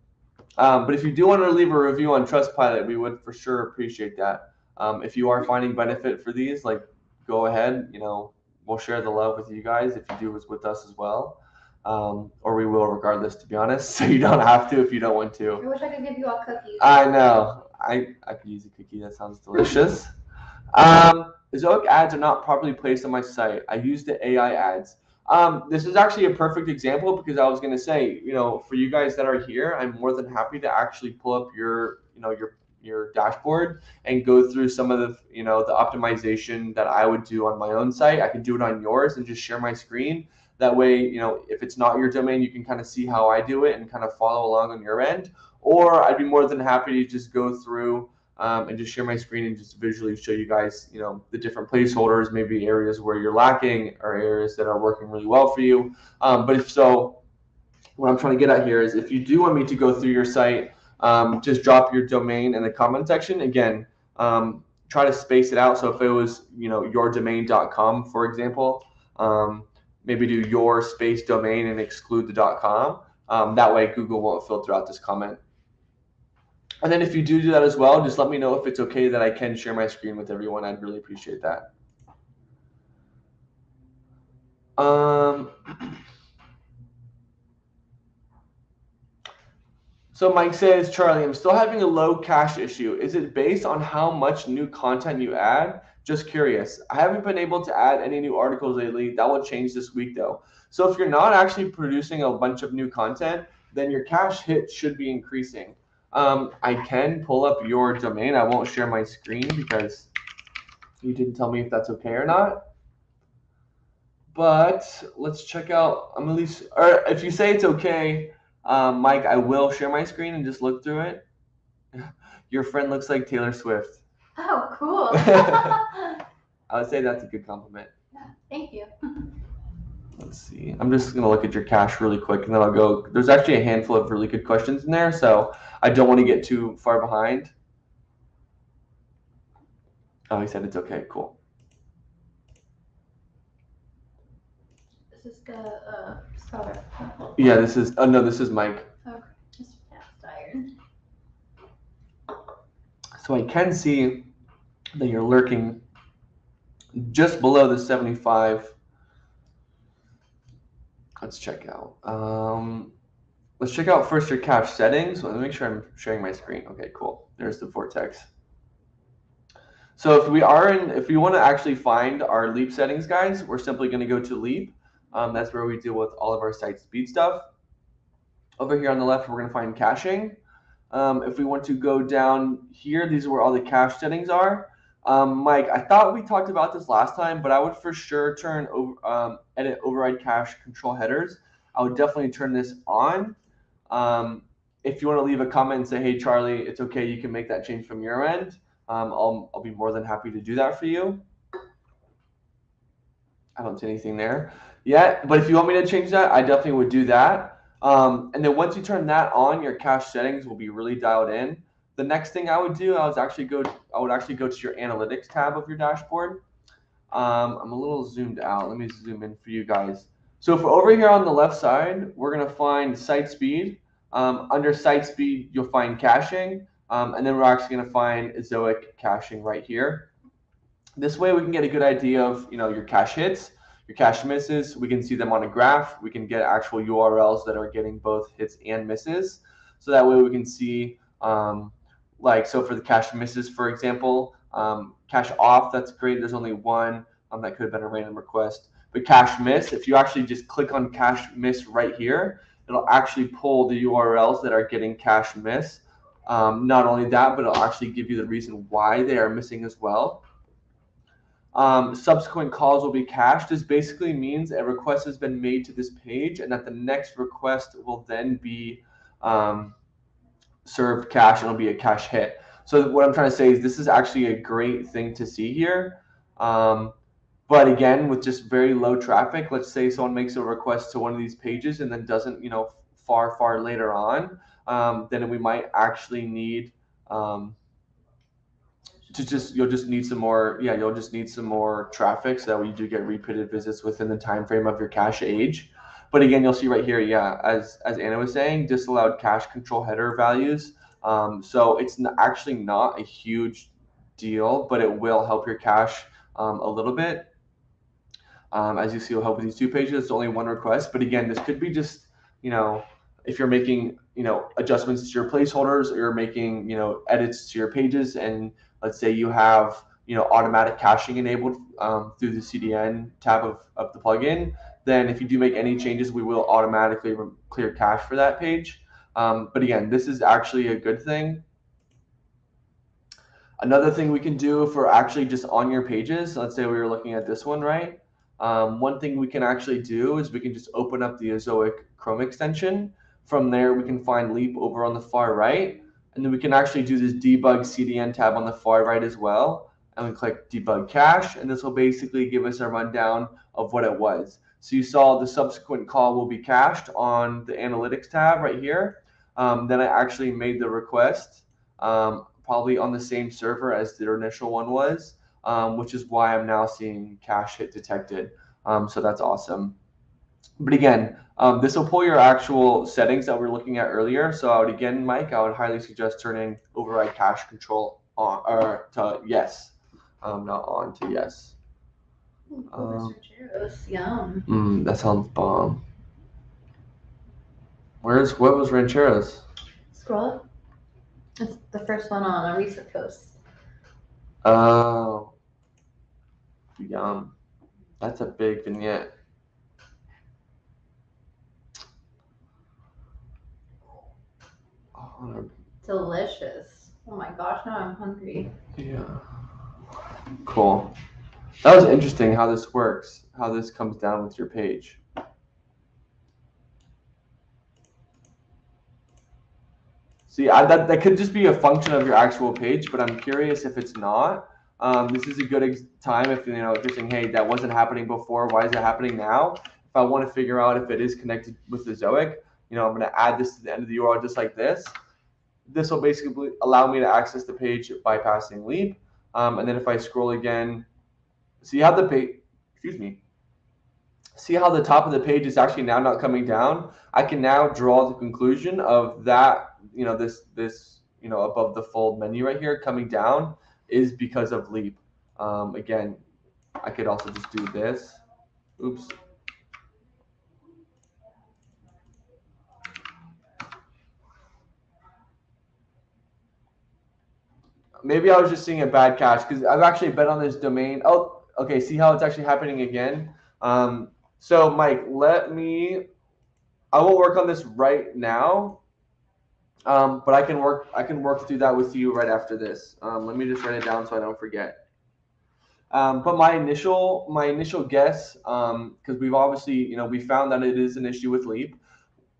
But if you do want to leave a review on Trustpilot, we would for sure appreciate that. If you are finding benefit for these, like, go ahead. We'll share the love with you guys if you do with us as well. Or we will regardless, to be honest. So you don't have to if you don't want to. I wish I could give you all cookies. I know. I could use a cookie. That sounds delicious. Zoic ads are not properly placed on my site. I use the AI ads. This is actually a perfect example, because I was going to say, for you guys that are here, I'm more than happy to actually pull up your dashboard and go through some of the, the optimization that I would do on my own site. I can do it on yours and just share my screen. That way, if it's not your domain, you can kind of see how I do it and kind of follow along on your end. Or I'd be more than happy to just go through and just share my screen and just visually show you guys, the different placeholders, maybe areas where you're lacking or areas that are working really well for you. But if so, what I'm trying to get at here is, if you do want me to go through your site, just drop your domain in the comment section. Again, try to space it out. So if it was, yourdomain.com, for example, maybe do your space domain and exclude the .com. That way Google won't filter out this comment. And then if you do that as well, just let me know if it's okay that I can share my screen with everyone. I'd really appreciate that. So Mike says, Charlie, I'm still having a low cache issue. Is it based on how much new content you add? Just curious. I haven't been able to add any new articles lately. That will change this week though. So if you're not actually producing a bunch of new content, then your cache hit should be increasing. I can pull up your domain. I won't share my screen because you didn't tell me if that's okay or not. But let's check out, I'm at least, or if you say it's okay, Mike, I will share my screen and just look through it. Your friend looks like Taylor Swift. Oh, cool. I would say that's a good compliment. Yeah, thank you. Let's see. I'm just going to look at your cache really quick, and then I'll go. There's actually a handful of really good questions in there, so I don't want to get too far behind. Oh, he said it's okay. Cool. This is the scholar. Yeah, this is. Oh no, this is Mike. Okay, just fast iron. So I can see that you're lurking just below the 75. Let's check out. Let's check out first your cache settings. Let me make sure I'm sharing my screen. Okay, cool. There's the vortex. So if we want to actually find our Leap settings, guys, we're simply going to go to Leap. That's where we deal with all of our site speed stuff. Over here on the left, we're going to find caching. If we want to go down here, these are where all the cache settings are. Mike, I thought we talked about this last time, but I would for sure turn over, edit override cache control headers. I would definitely turn this on. If you want to leave a comment and say, hey, Charlie, it's okay, you can make that change from your end. I'll be more than happy to do that for you. I don't see anything there. yet, but if you want me to change that, I definitely would do that. And then once you turn that on, your cache settings will be really dialed in. The next thing I would do, I would actually go to your analytics tab of your dashboard. I'm a little zoomed out. Let me zoom in for you guys. So for over here on the left side, we're gonna find site speed. Under site speed, you'll find caching, and then we're actually gonna find Zoic caching right here. This way we can get a good idea of your cache hits, your cache misses. We can see them on a graph. We can get actual URLs that are getting both hits and misses. So that way we can see, so for the cache misses, for example, cache off, that's great. There's only one. That could have been a random request. But cache miss, if you actually just click on cache miss right here, it'll actually pull the URLs that are getting cache miss. Not only that, but it'll actually give you the reason why they are missing as well. Subsequent calls will be cached. This basically means a request has been made to this page and that the next request will then be served cache and it'll be a cache hit. So what I'm trying to say is this is actually a great thing to see here. But again, with just very low traffic, let's say someone makes a request to one of these pages and then doesn't, far later on, then we might actually need you'll just need some more traffic so that we do get repeated visits within the time frame of your cache age. But again, you'll see right here, as Anna was saying, disallowed cache control header values. So it's actually not a huge deal, but it will help your cache a little bit. As you see, it'll help with these two pages. It's only one request, but again, this could be just if you're making adjustments to your placeholders or you're making edits to your pages, and let's say you have automatic caching enabled through the CDN tab of the plugin, then if you do make any changes, we will automatically clear cache for that page. But again, this is actually a good thing. Another thing we can do if we're actually just on your pages, let's say we were looking at this one, right? One thing we can actually do is we can just open up the Zoic Chrome extension. From there, we can find Leap over on the far right. And then we can actually do this debug CDN tab on the far right as well. And we click debug cache. And this will basically give us a rundown of what it was. So you saw the subsequent call will be cached on the analytics tab right here. Then I actually made the request, probably on the same server as the initial one was. Which is why I'm now seeing cache hit detected. So that's awesome. But again, this will pull your actual settings that we were looking at earlier. So I would again, Mike, I would highly suggest turning override cache control on or to yes, not on to yes. Yum. That sounds bomb. What was Rancheros? Scroll up. It's the first one on a recent post. Oh, yum. That's a big vignette. Oh, delicious. Oh my gosh, now I'm hungry. yeah. Cool. That was interesting how this works, how this comes down with your page. See, that could just be a function of your actual page, but I'm curious if it's not. This is a good time if if you're saying, hey, that wasn't happening before, why is it happening now? If I want to figure out if it is connected with the Zoic, I'm going to add this to the end of the URL just like this. This will basically allow me to access the page bypassing Leap. And then if I scroll again, see how the page, see how the top of the page is actually now not coming down? I can now draw the conclusion of that, this above the fold menu right here coming down is because of Leap. Again, I could also just do this. Oops. Maybe I was just seeing a bad cache because I've actually been on this domain. Oh, okay. See how it's actually happening again? So Mike, I won't work on this right now. But I can work through that with you right after this. Let me just write it down so I don't forget. But my initial guess, because we've obviously, we found that it is an issue with Leap.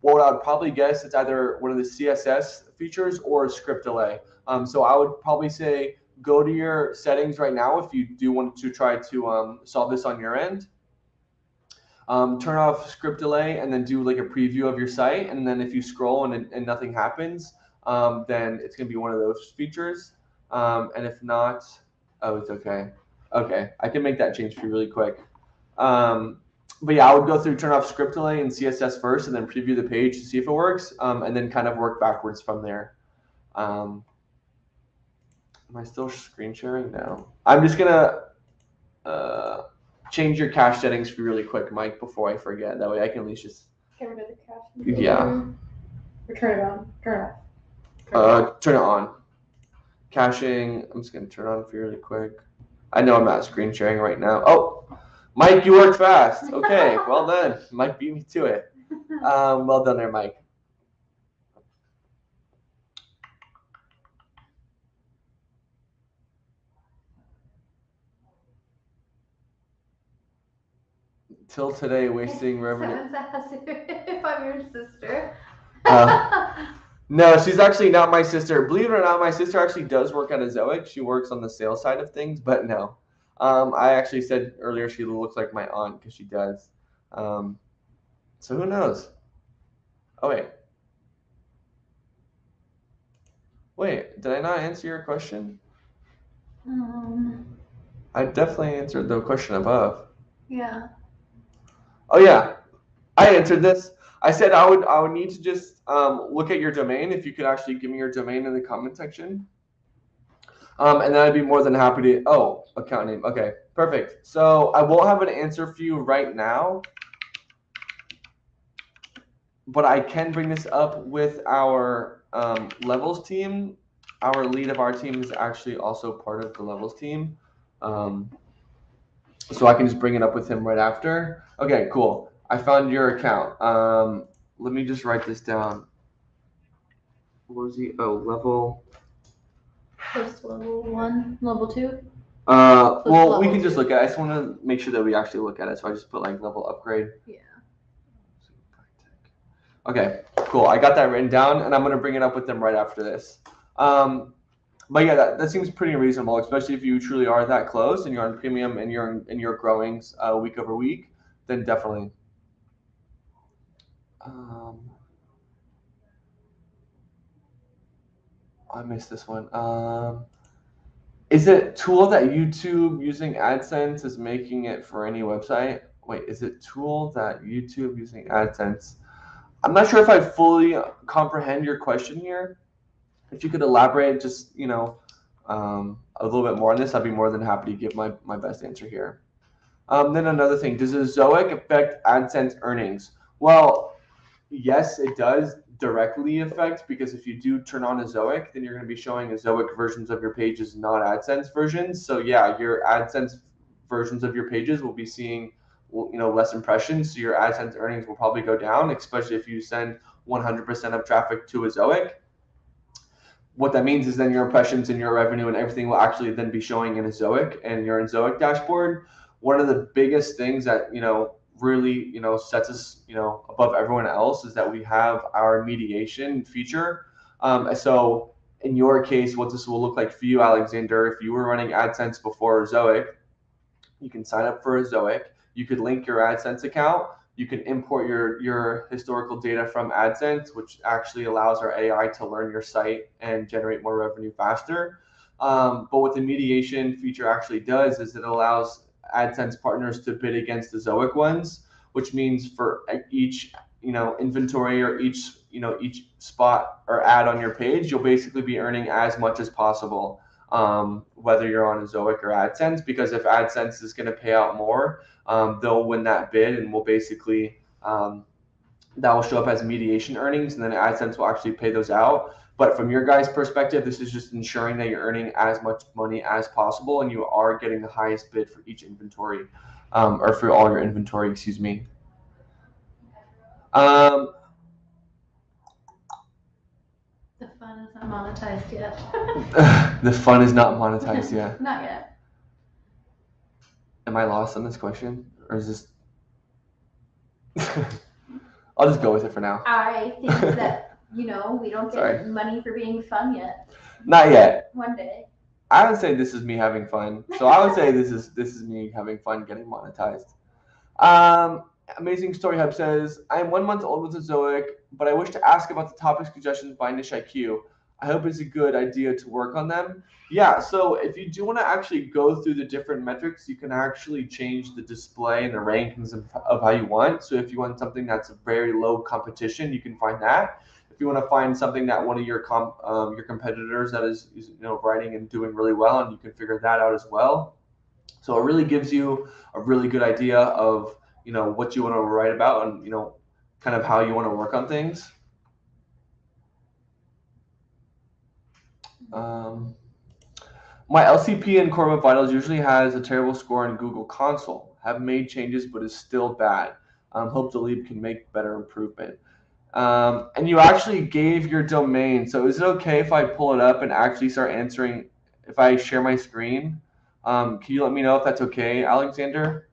What I would probably guess it's either one of the CSS features or a script delay. So I would probably say go to your settings right now if you do want to try to solve this on your end. Turn off script delay and then do like a preview of your site. And then if you scroll and nothing happens, then it's going to be one of those features. And if not, oh, it's okay. Okay, I can make that change for you really quick. But yeah, I would go through turn off script delay and CSS first and then preview the page to see if it works, and then kind of work backwards from there. Am I still screen sharing now? I'm just going to change your cache settings for you really quick, Mike, before I forget. That way I can at least just... Get rid of the cache. Yeah. Or turn it on. Turn it off. Turn it on. Caching, I'm just going to turn it on for you really quick. I know I'm not screen sharing right now. Oh, Mike, you worked fast. Okay, well done. Mike beat me to it. Well done there, Mike. Till today, wasting revenue. Someone's asked if I'm your sister. No, she's actually not my sister. Believe it or not, my sister actually does work at a Zoic. She works on the sales side of things, but no. I actually said earlier she looks like my aunt because she does. So who knows? Oh, wait. Wait, did I not answer your question? I definitely answered the question above. Yeah. Oh yeah, I answered this. I said I would need to just look at your domain if you could actually give me your domain in the comment section. And then I'd be more than happy to. Oh, account name. Okay, perfect. So I won't have an answer for you right now, but I can bring this up with our levels team. Our lead of our team is actually also part of the levels team. So I can just bring it up with him right after. Okay, cool. I found your account. Let me just write this down. What was he? Oh, level. Post level 1, level 2. Well, we can just look at it. I just want to make sure that we actually look at it. So I just put like level upgrade. Yeah. Okay, cool. I got that written down, and I'm gonna bring it up with them right after this. But yeah, that seems pretty reasonable, especially if you truly are that close and you're on premium and you're growing week over week, then definitely. I missed this one. Is it tool that YouTube using AdSense is making it for any website? Wait, is it tool that YouTube using AdSense? I'm not sure if I fully comprehend your question here. If you could elaborate just, a little bit more on this, I'd be more than happy to give my best answer here. Then another thing, does a Zoic affect AdSense earnings? Well, yes, it does directly affect, because if you do turn on a Zoic, then you're going to be showing a Zoic versions of your pages, not AdSense versions. So yeah, your AdSense versions of your pages will be seeing less impressions. So your AdSense earnings will probably go down, especially if you send 100% of traffic to a Zoic. What that means is then your impressions and your revenue and everything will actually then be showing in a Zoic and your Zoic dashboard. One of the biggest things that really sets us above everyone else is that we have our mediation feature. So in your case, what this will look like for you, Alexander, if you were running AdSense before Zoic, you can sign up for a Zoic. You could link your AdSense account. You can import your historical data from AdSense, which actually allows our AI to learn your site and generate more revenue faster. But what the mediation feature actually does is it allows AdSense partners to bid against the Zoic ones, which means for each inventory or each spot or ad on your page, you'll basically be earning as much as possible, whether you're on a Zoic or AdSense, because if AdSense is going to pay out more, they'll win that bid, and will basically that will show up as mediation earnings, and then AdSense will actually pay those out. But from your guys' perspective, this is just ensuring that you're earning as much money as possible, and you are getting the highest bid for each inventory, or for all your inventory, excuse me. The fun is not monetized yet. The fun is not monetized yet. Not yet. Am I lost on this question, or is this? I'll just go with it for now. I think that we don't get money for being fun yet. Not yet. One day. I would say this is me having fun. So I would say this is me having fun getting monetized. Amazing Story Hub says, I'm 1 month old with a Zoic, but I wish to ask about the topic suggestions by NishIQ. I hope it's a good idea to work on them. Yeah, so if you do want to actually go through the different metrics, you can actually change the display and the rankings of how you want. So if you want something that's very low competition, you can find that. If you want to find something that one of your competitors that is writing and doing really well, and you can figure that out as well. So it really gives you a really good idea of what you want to write about and kind of how you want to work on things. My LCP and Core Web Vitals usually has a terrible score in Google Console. Have made changes, but is still bad. Hope the lead can make better improvement. And you actually gave your domain. So is it okay if I pull it up and actually start answering? If I share my screen, can you let me know if that's okay, Alexander?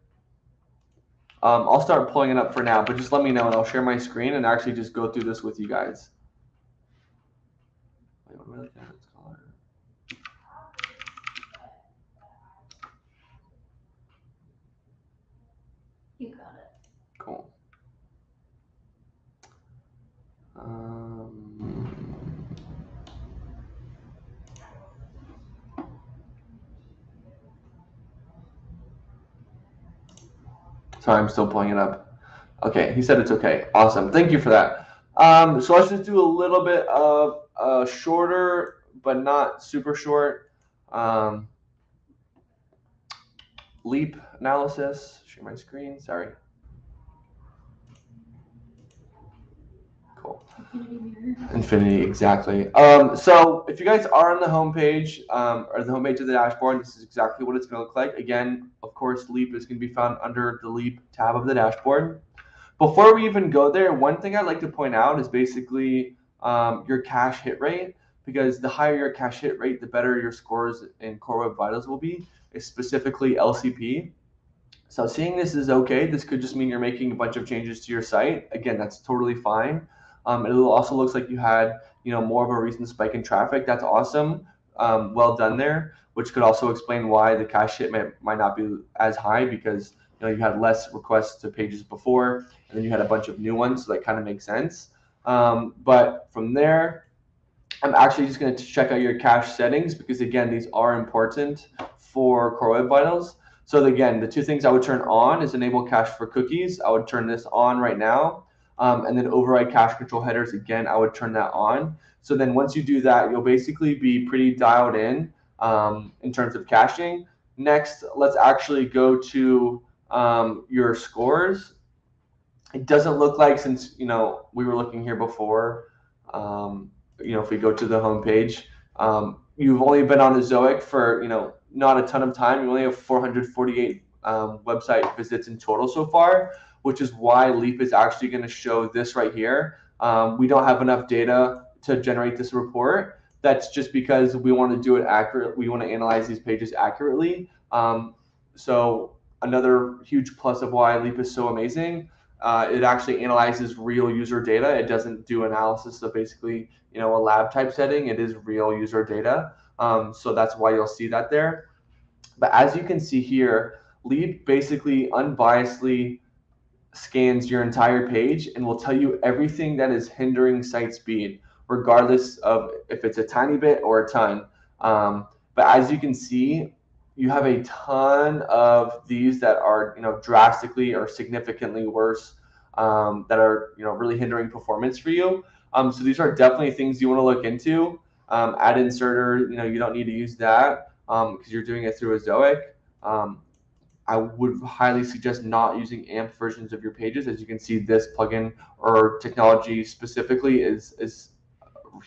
I'll start pulling it up for now, but just let me know and I'll share my screen and actually just go through this with you guys. Wait, what am I looking at? It's called. You got it. Cool. Sorry, I'm still pulling it up. Okay, he said it's okay. Awesome. Thank you for that. So let's just do a little bit of shorter, but not super short leap analysis. Share my screen. Sorry. Cool. Infinity, exactly. So if you guys are on the homepage or the homepage of the dashboard, this is exactly what it's going to look like. Again, of course, Leap is going to be found under the Leap tab of the dashboard. Before we even go there, one thing I'd like to point out is basically your cache hit rate, because the higher your cache hit rate, the better your scores in Core Web Vitals will be, specifically LCP. So seeing this is okay. This could just mean you're making a bunch of changes to your site. Again, that's totally fine. It also looks like you had more of a recent spike in traffic. That's awesome. Well done there, which could also explain why the cache hit might not be as high, because you had less requests to pages before, and then you had a bunch of new ones, so that kind of makes sense. But from there, I'm actually just going to check out your cache settings, because again, these are important for Core Web Vitals. So again, the two things I would turn on is enable cache for cookies. I would turn this on right now. And then override cache control headers, again, I would turn that on. So then once you do that, you'll basically be pretty dialed in terms of caching. Next, let's actually go to your scores. It doesn't look like, since we were looking here before, if we go to the home page, you've only been on the Zoic for not a ton of time. You only have 448 website visits in total so far, which is why Leap is actually going to show this right here. We don't have enough data to generate this report. That's just because we want to do it accurate. We want to analyze these pages accurately. So another huge plus of why Leap is so amazing. It actually analyzes real user data. It doesn't do analysis of basically a lab type setting. It is real user data. So that's why you'll see that there. But as you can see here, Leap basically unbiasedly scans your entire page and will tell you everything that is hindering site speed, regardless of if it's a tiny bit or a ton. But as you can see, you have a ton of these that are drastically or significantly worse, that are really hindering performance for you. So these are definitely things you want to look into. Ad inserter, you don't need to use that because you're doing it through a Zoic. I would highly suggest not using AMP versions of your pages. As you can see, this plugin or technology specifically is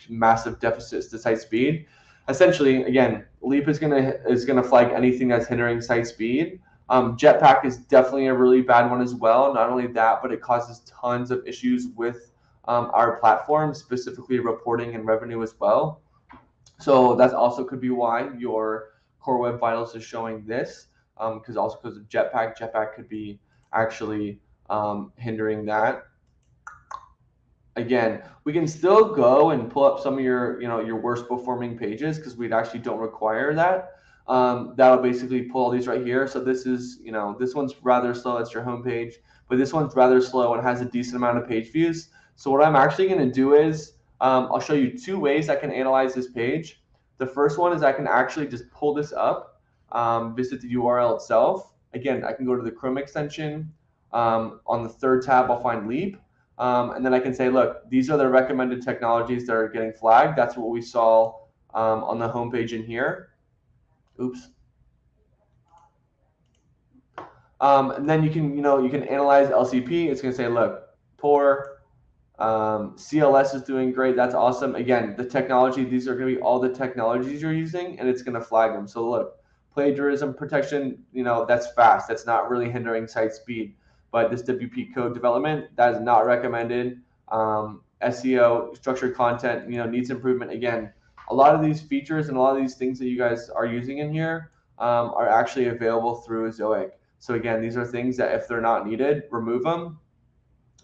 massive deficits to site speed. Essentially, again, Leap is gonna flag anything that's hindering site speed. Jetpack is definitely a really bad one as well. Not only that, but it causes tons of issues with our platform, specifically reporting and revenue as well. So that also could be why your Core Web Vitals is showing this, because of Jetpack could be actually hindering that. Again, we can still go and pull up some of your worst performing pages, because we actually don't require that. That'll basically pull all these right here. So this is this one's rather slow. That's your home page. but this one's rather slow and has a decent amount of page views. So what I'm actually going to do is I'll show you two ways I can analyze this page. The first one is I can actually just pull this up, visit the URL itself. Again, I can go to the Chrome extension. On the third tab, I'll find Leap. And then I can say, look, these are the recommended technologies that are getting flagged. That's what we saw on the homepage in here. Oops. And then you can analyze LCP. It's going to say, look, poor. CLS is doing great. That's awesome. Again, the technology, these are going to be all the technologies you're using, and it's going to flag them. So look, plagiarism protection, that's fast. That's not really hindering site speed. But this WP code development, that is not recommended. SEO, structured content, needs improvement. Again, a lot of these features and a lot of these things that you guys are using in here are actually available through Zoic. So again, these are things that if they're not needed, remove them.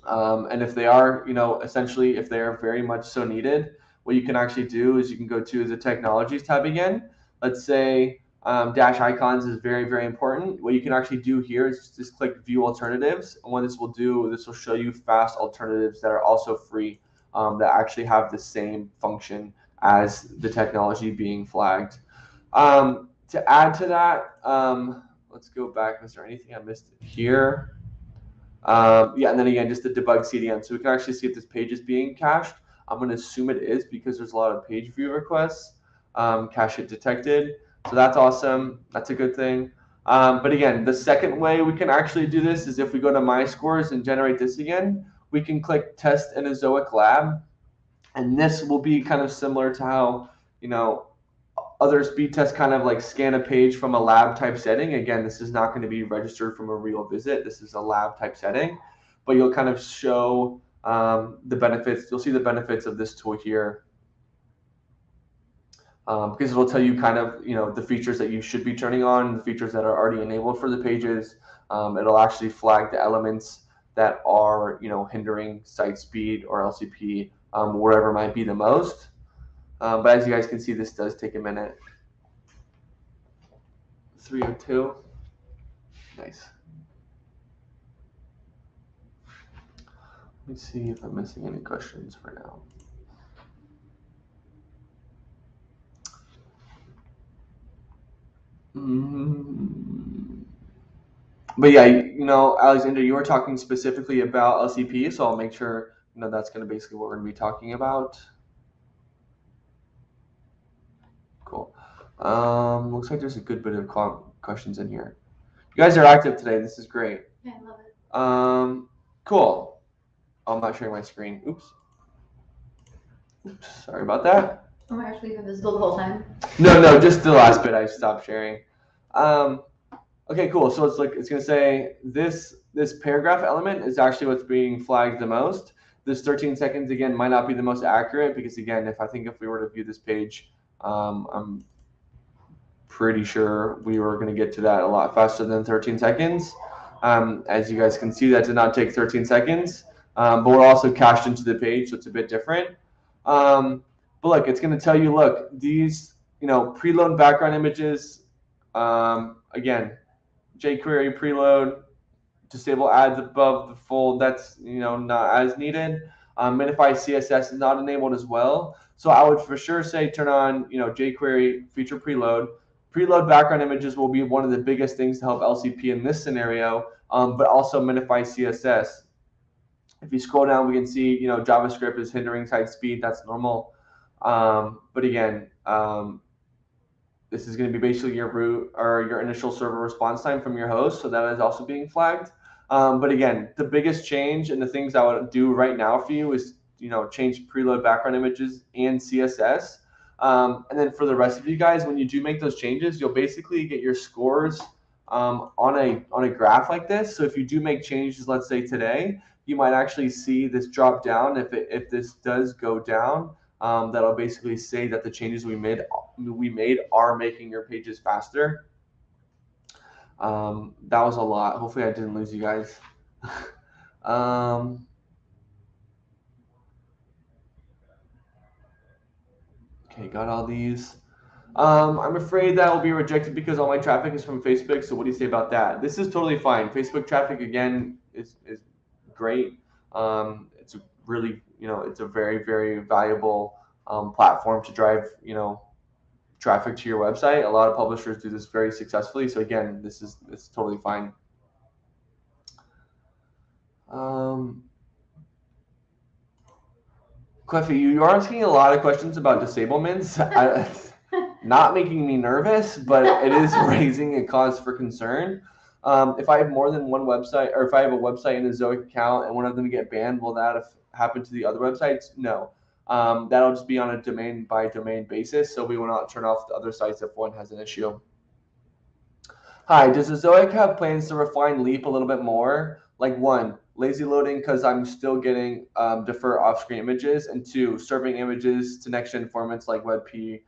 And if they are, essentially, if they are very much so needed, what you can actually do is you can go to the technologies tab again. Let's say dash icons is very, very important. What you can actually do here is just click view alternatives. And what this will do, this will show you fast alternatives that are also free that actually have the same function as the technology being flagged. To add to that, let's go back. Is there anything I missed here? Yeah, and then again, just the debug CDN. So we can actually see if this page is being cached. I'm going to assume it is because there's a lot of page view requests. Cache hit detected. So that's awesome. That's a good thing. But again, the second way we can actually do this is if we go to My Scores and generate this again, we can click Test in a Zoic Lab. And this will be kind of similar to how, other speed tests kind of like scan a page from a lab type setting. Again, this is not going to be registered from a real visit. This is a lab type setting, but you'll kind of show the benefits. You'll see the benefits of this tool here because it'll tell you kind of, the features that you should be turning on, the features that are already enabled for the pages. It'll actually flag the elements that are, hindering site speed or LCP, wherever might be the most. But as you guys can see, this does take a minute. 302. Nice. Let me see if I'm missing any questions for now. But yeah, Alexander, you were talking specifically about LCP, so I'll make sure that's going to basically what we're going to be talking about. Cool. Looks like there's a good bit of questions in here. You guys are active today. This is great. Yeah, I love it. Cool. I'm not sharing my screen. Oops. Sorry about that. Oh my gosh, we've been visible the whole time. No, just the last bit I stopped sharing. Okay, cool. So it's gonna say this paragraph element is actually what's being flagged the most. This 13 seconds again might not be the most accurate because again, if we were to view this page, I'm pretty sure we were gonna get to that a lot faster than 13 seconds. As you guys can see, that did not take 13 seconds, but we're also cached into the page, so it's a bit different. But look, it's gonna tell you, look, these, preload background images, again, jQuery preload, disable ads above the fold, that's not as needed. Minify CSS is not enabled as well. So I would for sure say turn on jQuery feature preload. Preload background images will be one of the biggest things to help LCP in this scenario, but also minify CSS. If you scroll down, we can see JavaScript is hindering site speed. That's normal. But again, this is going to be basically your root or your initial server response time from your host, so that is also being flagged. But again, the biggest change and the things I would do right now for you is change preload background images and CSS. And then for the rest of you guys, when you do make those changes, you'll basically get your scores on a graph like this. So if you do make changes, let's say today, you might actually see this drop down. If this does go down, that'll basically say that the changes we made are making your pages faster. That was a lot. Hopefully I didn't lose you guys. Okay, got all these. I'm afraid that will be rejected because all my traffic is from Facebook. So what do you say about that? This is totally fine. Facebook traffic, again, is great. It's a really, it's a very, very valuable platform to drive, traffic to your website. A lot of publishers do this very successfully. So again, it's totally fine. Cliffy, you're asking a lot of questions about disablements. Not making me nervous, but it is raising a cause for concern. If I have more than one website, or if I have a website in a Zoic account and one of them get banned, will that happen to the other websites? No. That'll just be on a domain by domain basis, so we will not turn off the other sites if one has an issue. Hi, does the Zoic have plans to refine Leap a little bit more? Like 1, lazy loading because I'm still getting defer off-screen images, and 2, serving images to next-gen formats like WebP.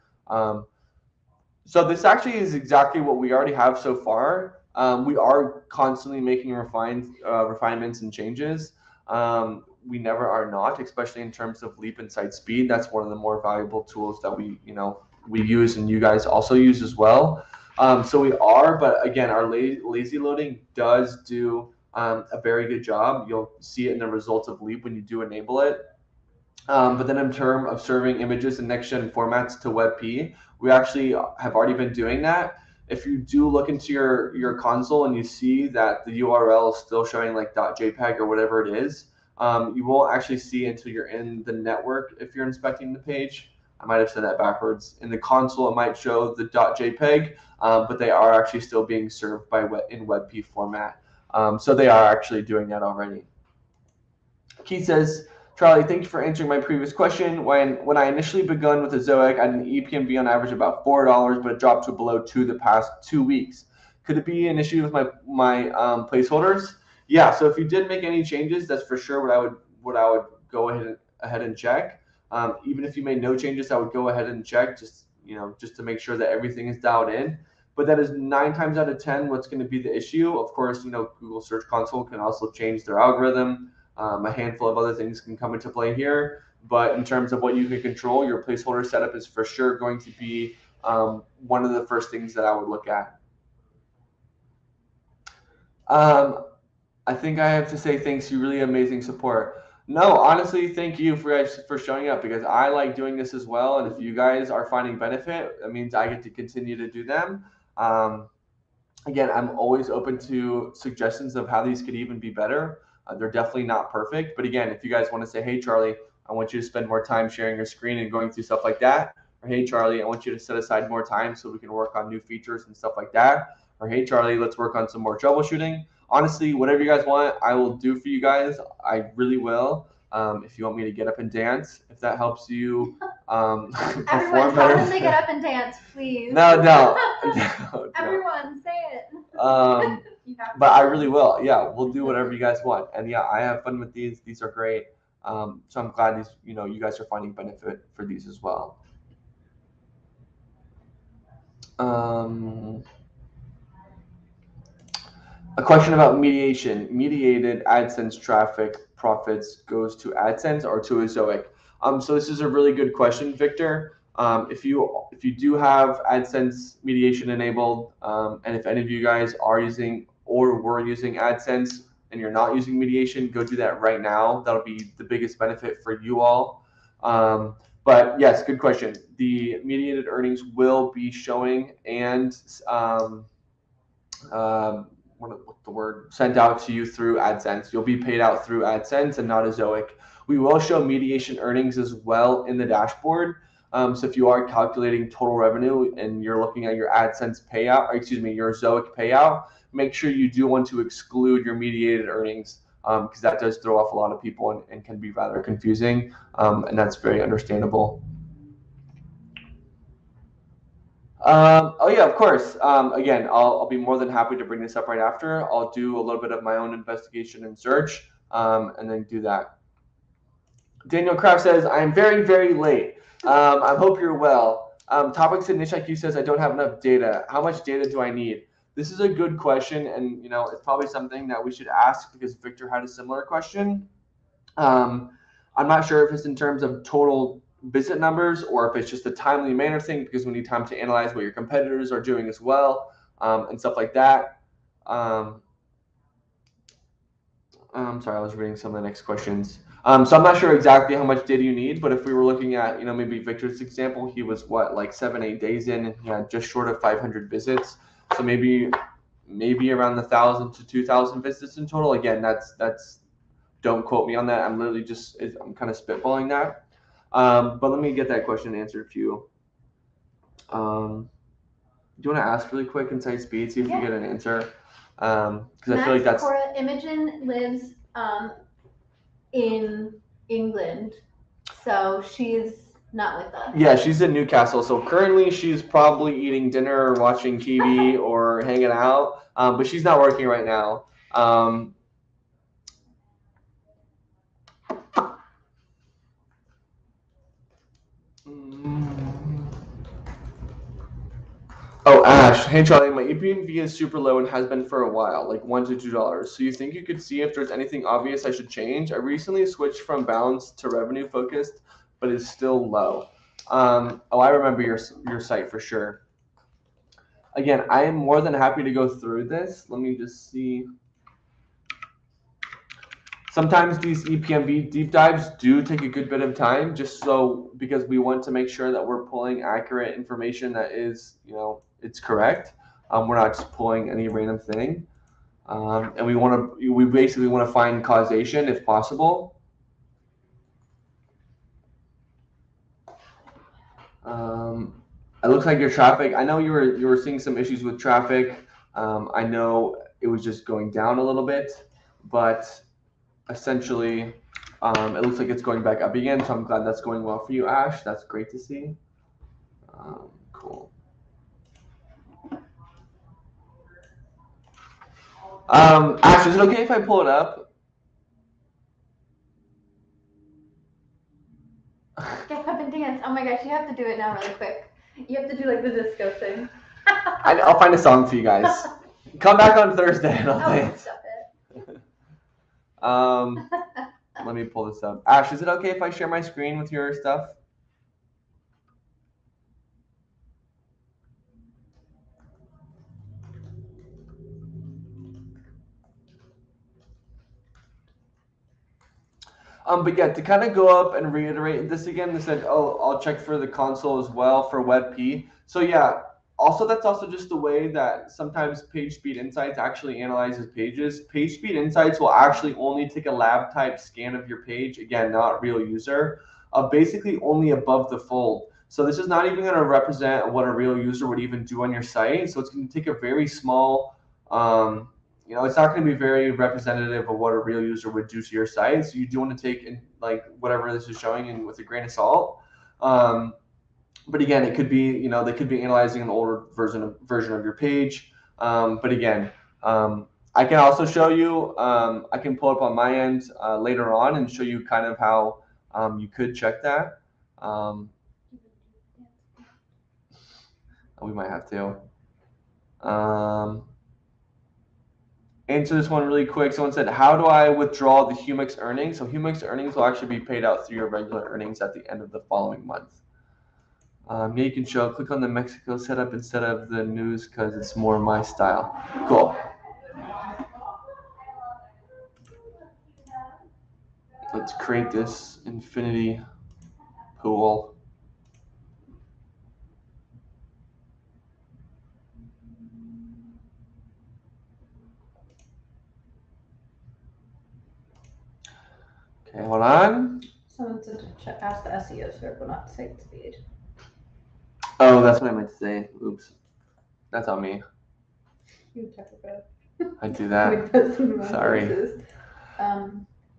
So this actually is exactly what we already have so far. We are constantly making refinements and changes. We never are not, especially in terms of Leap and site speed. That's one of the more valuable tools that we use, and you guys also use as well. So we are, but again, our lazy loading does do a very good job. You'll see it in the results of Leap when you do enable it. But then in terms of serving images in next-gen formats to WebP, we actually have already been doing that. If you do look into your console and you see that the URL is still showing like .jpeg or whatever it is, you won't actually see until you're in the network if you're inspecting the page. I might have said that backwards. In the console, it might show the .jpeg, but they are actually still being served in WebP format. So they are actually doing that already. Keith says, Charlie, thank you for answering my previous question. When I initially begun with the Zoic, I had an EPMV on average about $4, but it dropped to below 2 the past 2 weeks. Could it be an issue with my placeholders? Yeah. So if you did make any changes, that's for sure what I would go ahead and check. Even if you made no changes, I would go ahead and check just to make sure that everything is dialed in. But that is 9 times out of 10 what's going to be the issue. Of course, Google Search Console can also change their algorithm. A handful of other things can come into play here, but in terms of what you can control, your placeholder setup is for sure going to be one of the first things that I would look at. I think I have to say thanks. You really amazing support. No, honestly, thank you for showing up, because I like doing this as well, and if you guys are finding benefit, that means I get to continue to do them. Again, I'm always open to suggestions of how these could even be better. They're definitely not perfect, but again, if you guys want to say, hey, Charlie, I want you to spend more time sharing your screen and going through stuff like that, or hey, Charlie, I want you to set aside more time so we can work on new features and stuff like that, or hey, Charlie, let's work on some more troubleshooting. Honestly, whatever you guys want, I will do for you guys. I really will. If you want me to get up and dance, if that helps you perform Everyone, better. tell them to get up and dance, please. No. Everyone, say it. But I really will. Yeah, we'll do whatever you guys want. And yeah, I have fun with these. These are great. So I'm glad you guys are finding benefit for these as well. A question about mediation. Mediated AdSense traffic profits goes to AdSense or to a Zoic? So this is a really good question, Victor. If you do have AdSense mediation enabled, and if any of you guys are using or were using AdSense and you're not using mediation, go do that right now. That'll be the biggest benefit for you all. But yes, good question. The mediated earnings will be showing and what's the word, sent out to you through AdSense. You'll be paid out through AdSense and not a Zoic. We will show mediation earnings as well in the dashboard. So if you are calculating total revenue and you're looking at your AdSense payout, or excuse me, your Zoic payout, make sure you do want to exclude your mediated earnings, because that does throw off a lot of people and can be rather confusing, and that's very understandable. Oh yeah, of course. Again, I'll be more than happy to bring this up right after. I'll do a little bit of my own investigation and search, and then do that. Daniel Kraft says, I am very, very late. I hope you're well. Topics in Niche IQ says, I don't have enough data. How much data do I need? This is a good question, and it's probably something that we should ask because Victor had a similar question. I'm not sure if it's in terms of total visit numbers or if it's just a timely manner thing, because we need time to analyze what your competitors are doing as well, and stuff like that. Sorry, I was reading some of the next questions. So I'm not sure exactly how much data you need, but if we were looking at, maybe Victor's example, he was like 7-8 days in, and he had just short of 500 visits. So maybe around 1,000 to 2,000 visits in total. Again, that's don't quote me on that. I'm literally I'm kind of spitballing that. But let me get that question answered for you. Do you want to ask really quick inside speed, see if we get an answer? Because I feel like that's. Cora, Imogen lives in England, so she's not with us. Yeah, she's in Newcastle. So currently she's probably eating dinner or watching TV or hanging out, but she's not working right now. Oh, Ash. Hey, Charlie. My EPMV is super low and has been for a while, like $1 to $2. So you think you could see if there's anything obvious I should change? I recently switched from balance to revenue focused, but it's still low. I remember your site for sure. Again, I am more than happy to go through this. Let me just see. Sometimes these EPMV deep dives do take a good bit of time, because we want to make sure that we're pulling accurate information that is, it's correct. We're not just pulling any random thing, and we basically want to find causation if possible. It looks like your traffic. I know you were seeing some issues with traffic. I know it was just going down a little bit, but essentially, it looks like it's going back up again. So I'm glad that's going well for you, Ash. That's great to see. Cool. Ash, is it okay if I pull it up? Get up and dance. Oh my gosh, you have to do it now really quick. You have to do like the disco thing. I'll find a song for you guys. Come back on Thursday and I'll dance. Stop it. Let me pull this up. Ash, is it okay if I share my screen with your stuff? But yeah, to kind of go up and reiterate this again, they said, oh, I'll check for the console as well for WebP. So yeah, that's also just the way that sometimes PageSpeed Insights actually analyzes pages. PageSpeed Insights will actually only take a lab type scan of your page, again, not real user, basically only above the fold. So this is not even going to represent what a real user would even do on your site. So it's going to take a very small, it's not going to be very representative of what a real user would do to your site. So you do want to take like whatever this is showing in with a grain of salt. But again, it could be, they could be analyzing an older version of your page. But again, I can also show you, I can pull up on my end later on and show you kind of how you could check that. We might have to. Answer this one really quick. Someone said, how do I withdraw the Humix earnings? So Humix earnings will actually be paid out through your regular earnings at the end of the following month. Yeah, you can click on the Mexico setup instead of the news because it's more my style. Cool. Let's create this infinity pool. Okay, hold on. Someone said to ask the SEO circle, not site speed. Oh, that's what I meant to say. Oops. That's on me. You check it. I do that. Sorry.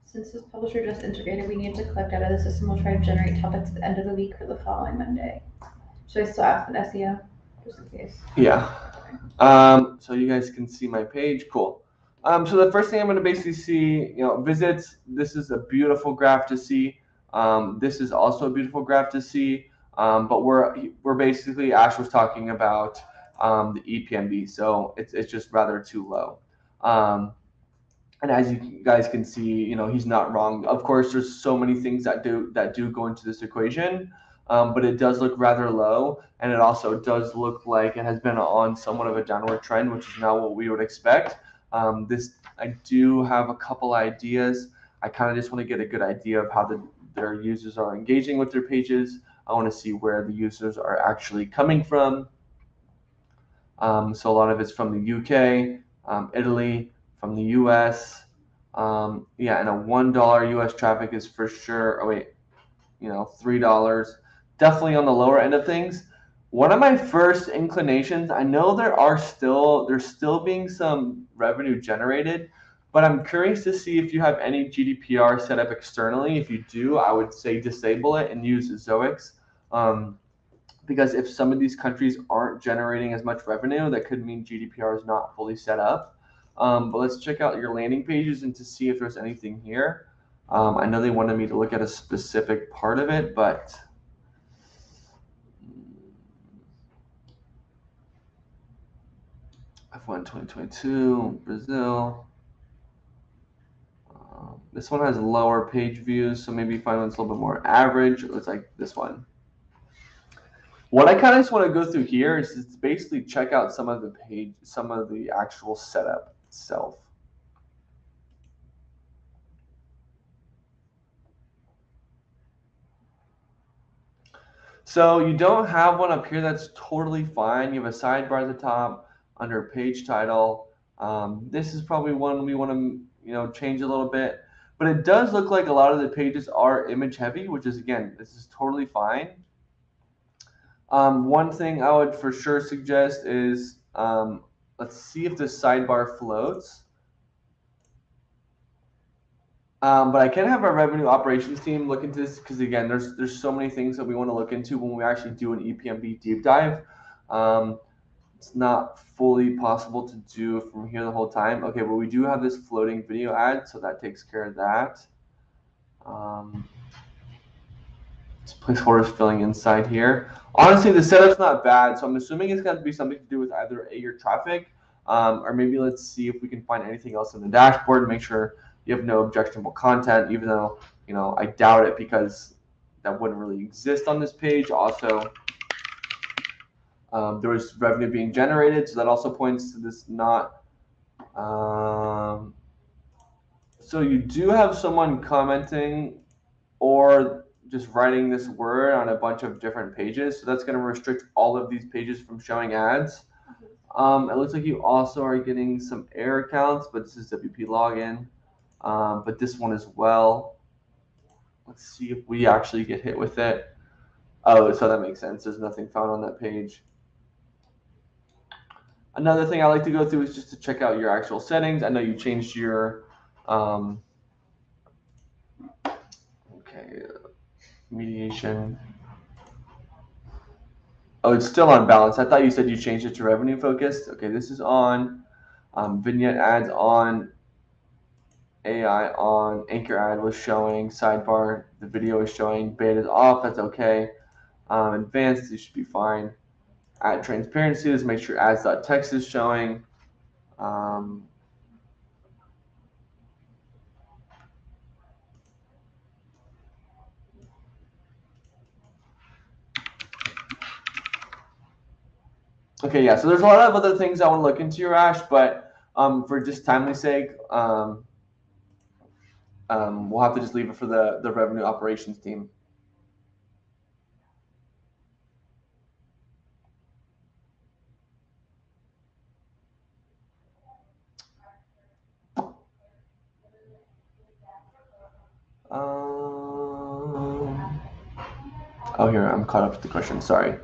Since this publisher just integrated, we need to collect data. The system will try to generate topics at the end of the week for the following Monday. Should I still ask an SEO, just in case? Yeah. So you guys can see my page. Cool. So the first thing I'm going to basically see, visits. This is a beautiful graph to see. This is also a beautiful graph to see. But we're basically, Ash was talking about the EPMV, so it's just rather too low. And as you guys can see, he's not wrong. Of course, there's so many things that do go into this equation, but it does look rather low, and it also does look like it has been on somewhat of a downward trend, which is not what we would expect. I do have a couple ideas. I kind of just want to get a good idea of how their users are engaging with their pages. I want to see where the users are actually coming from. So a lot of it's from the UK, Italy, from the US. Yeah, and a $1 US traffic is for sure. Oh wait, $3. Definitely on the lower end of things. One of my first inclinations, I know there's still being some revenue generated, but I'm curious to see if you have any GDPR set up externally. If you do, I would say disable it and use Zoix. Because if some of these countries aren't generating as much revenue, that could mean GDPR is not fully set up. But let's check out your landing pages and to see if there's anything here. I know they wanted me to look at a specific part of it, but F1 2022, Brazil. This one has lower page views, so maybe find one that's a little bit more average. It looks like this one. What I kind of just want to go through here is just basically check out some of the actual setup itself. So you don't have one up here, that's totally fine. You have a sidebar at the top under page title. This is probably one we want to change a little bit, but it does look like a lot of the pages are image heavy, which is, again, this is totally fine. One thing I would for sure suggest is let's see if the sidebar floats. But I can have our revenue operations team look into this because, again, there's so many things that we want to look into when we actually do an EPMV deep dive. It's not fully possible to do from here the whole time. Okay, but we do have this floating video ad, so that takes care of that. This placeholder is filling inside here. Honestly, the setup's not bad, so I'm assuming it's going to be something to do with either your traffic, or maybe let's see if we can find anything else in the dashboard. Make sure you have no objectionable content, even though I doubt it because that wouldn't really exist on this page. Also, there was revenue being generated, so that also points to this not. So you do have someone commenting or just writing this word on a bunch of different pages, so that's going to restrict all of these pages from showing ads. It looks like you also are getting some error accounts, but this is WP login. But this one as well. Let's see if we actually get hit with it. Oh, so that makes sense. There's nothing found on that page. Another thing I like to go through is just to check out your actual settings. I know you changed your mediation. Oh, it's still on balance. I thought you said you changed it to revenue focused. Okay, this is on. Vignette ads on. AI on. Anchor ad was showing. Sidebar, the video is showing. Beta is off. That's okay. Advanced, you should be fine. Ad transparency, let's make sure ads.txt is showing. Okay, yeah, so there's a lot of other things I want to look into, Ash, but for just timely sake, we'll have to just leave it for the revenue operations team. Oh, here, I'm caught up with the question, sorry.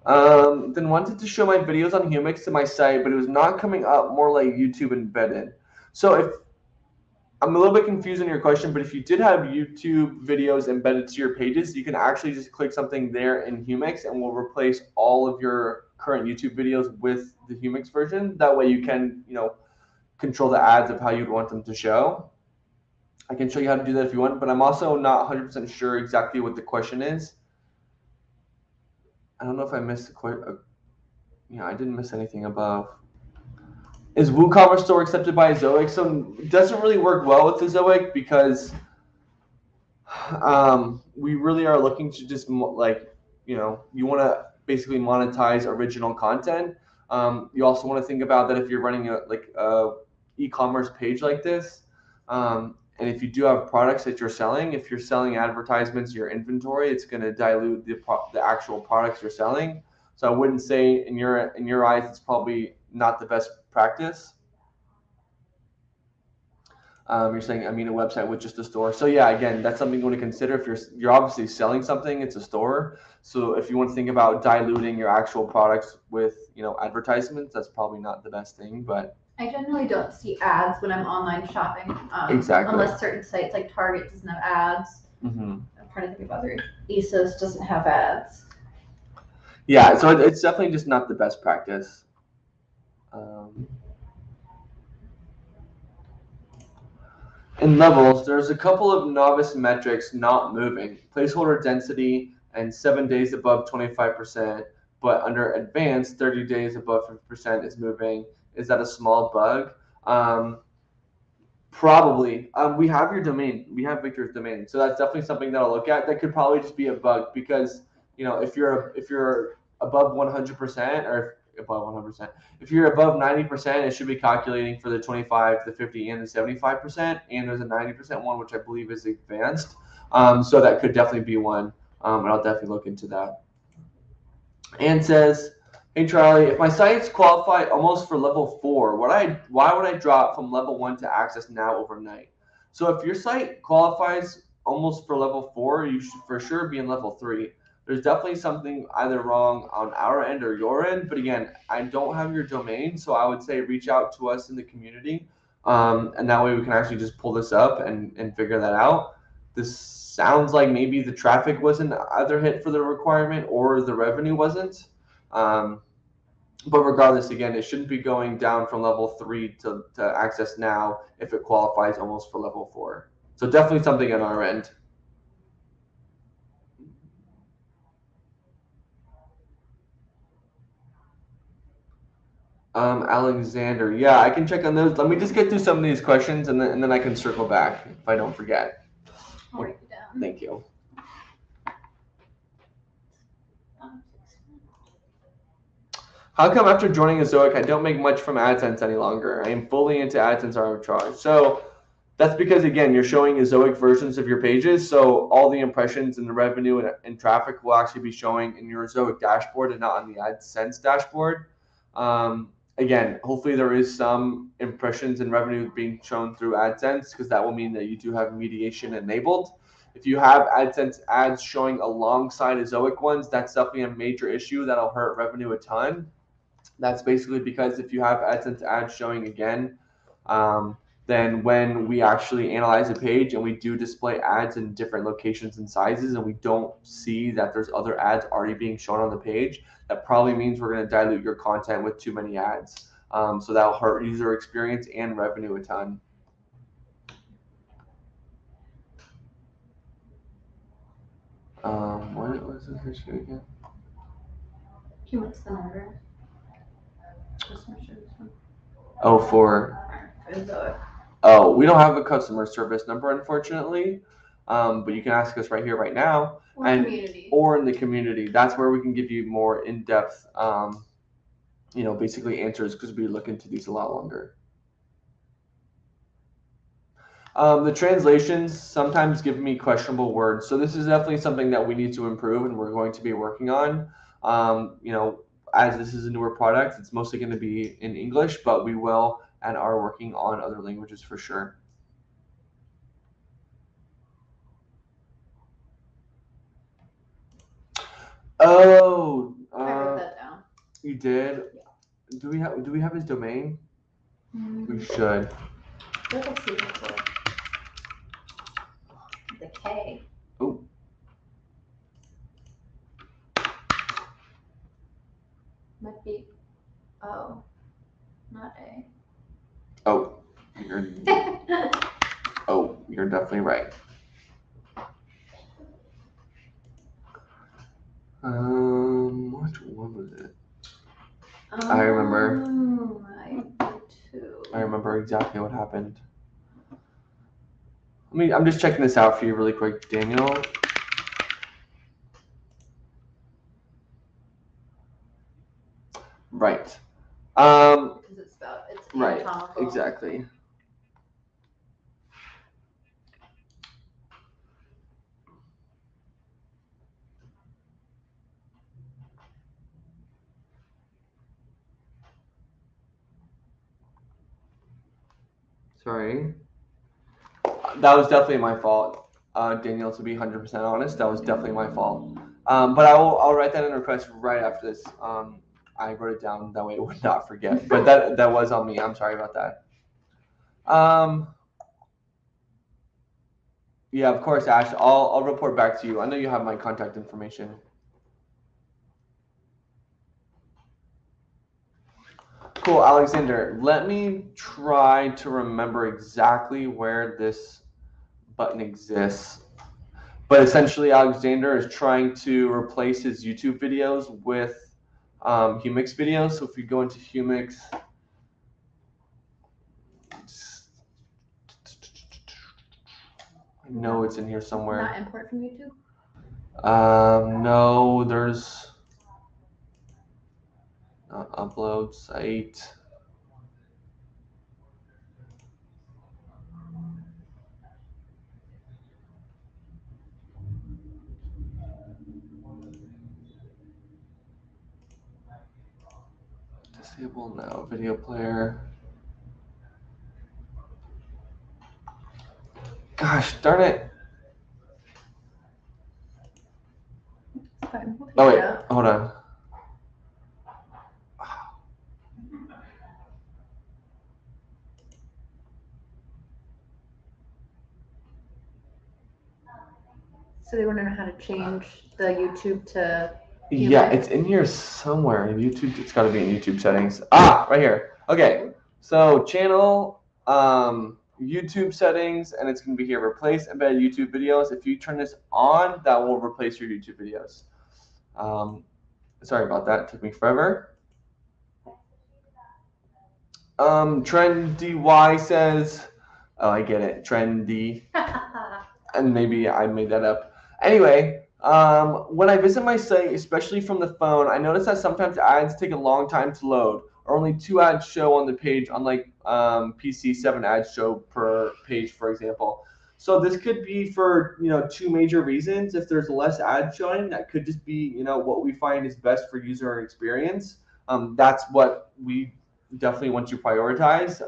Then wanted to show my videos on Humix to my site, but it was not coming up, more like YouTube embedded. So if I'm a little bit confused on your question, but if you did have YouTube videos embedded to your pages, you can actually just click something there in Humix and we'll replace all of your current YouTube videos with the Humix version. That way you can, control the ads of how you'd want them to show. I can show you how to do that if you want, but I'm also not 100% sure exactly what the question is. I don't know if I missed the question. I didn't miss anything above. Is WooCommerce Store accepted by Zoic? So it doesn't really work well with the Zoic because we really are looking to just you want to basically monetize original content. You also want to think about that if you're running a e-commerce page like this, and if you do have products that you're selling, if you're selling advertisements, your inventory, it's going to dilute the actual products you're selling. So I wouldn't say in your eyes it's probably not the best practice. You're saying, I mean, a website with just a store. So yeah, again, that's something you want to consider. If you're obviously selling something, it's a store. So if you want to think about diluting your actual products with, advertisements, that's probably not the best thing. But I generally don't see ads when I'm online shopping. Exactly. Unless certain sites like Target doesn't have ads. Mm-hmm. I'm trying to think of other. ASOS doesn't have ads. Yeah, so it's definitely just not the best practice. In levels, there's a couple of novice metrics not moving. Placeholder density and 7 days above 25%, but under advanced, 30 days above 50% is moving. Is that a small bug? Probably. We have your domain. We have Victor's domain. So that's definitely something that I'll look at. That could probably just be a bug because, if you're above 100% or above 100%, if you're above 90%, it should be calculating for the 25, the 50, and the 75%. And there's a 90% one, which I believe is advanced. So that could definitely be one. And I'll definitely look into that. And says, hey Charlie, if my sites qualify almost for level 4, why would I drop from level 1 to access now overnight? So if your site qualifies almost for level 4, you should for sure be in level 3. There's definitely something either wrong on our end or your end, but again, I don't have your domain, so I would say reach out to us in the community, and that way we can actually just pull this up and figure that out. This sounds like maybe the traffic wasn't either hit for the requirement or the revenue wasn't. But regardless, again, it shouldn't be going down from level 3 to access now if it qualifies almost for level 4. So definitely something on our end. Alexander, yeah, I can check on those. Let me just get through some of these questions and then I can circle back if I don't forget. I'll write it down. Thank you. How come after joining Ezoic, I don't make much from AdSense any longer? I am fully into AdSense arbitrage. So that's because, again, you're showing Ezoic versions of your pages. So all the impressions and the revenue and traffic will actually be showing in your Ezoic dashboard and not on the AdSense dashboard. Again, hopefully there is some impressions and revenue being shown through AdSense because that will mean that you do have mediation enabled. If you have AdSense ads showing alongside Ezoic ones, that's definitely a major issue that'll hurt revenue a ton. That's basically because if you have AdSense ads showing again, then when we actually analyze a page and we do display ads in different locations and sizes and we don't see that there's other ads already being shown on the page, that probably means we're going to dilute your content with too many ads. So that'll hurt user experience and revenue a ton. What was this issue again? What's the number? Oh, we don't have a customer service number, unfortunately. But you can ask us right here, right now, or in the community. That's where we can give you more in-depth, basically answers because we look into these a lot longer. The translations sometimes give me questionable words, so this is definitely something that we need to improve, and we're going to be working on. As this is a newer product, it's mostly going to be in English, but we will and are working on other languages for sure. Oh, I wrote that down. You did? Yeah. Do we have his domain? We should. Let's see the K. Oh. Might be O, not A. Oh, you're definitely right. Which one was it? I remember. I do too. I remember exactly what happened. I'm just checking this out for you really quick, Daniel. Right. Because it's right, anatomical. exactly. Sorry. That was definitely my fault, Daniel, to be 100% honest. That was definitely my fault. But I'll write that in request right after this. I wrote it down that way I would not forget. But that was on me. I'm sorry about that. Yeah, of course, Ash. I'll report back to you. I know you have my contact information. Cool, Alexander. Let me try to remember exactly where this button exists. But essentially, Alexander is trying to replace his YouTube videos with Humix videos. So if you go into Humix, I know it's in here somewhere. Not import from YouTube? No, there's upload site. Disable now, video player. Gosh, darn it. Fine. We'll Oh, figure wait, it out. hold on. So they want to know how to change the YouTube to Yeah, Humix? it's in here somewhere. YouTube, it's got to be in YouTube settings. Ah, right here. Okay, so channel, YouTube settings, and it's going to be here. Replace embedded YouTube videos. If you turn this on, that will replace your YouTube videos. Sorry about that. It took me forever. Trendy Y says, oh, I get it. Trendy. And maybe I made that up. Anyway, when I visit my site, especially from the phone, I notice that sometimes ads take a long time to load, or only 2 ads show on the page, unlike PC 7 ads show per page, for example. So this could be for 2 major reasons. If there's less ads showing, that could just be what we find is best for user experience. That's what we definitely want to prioritize.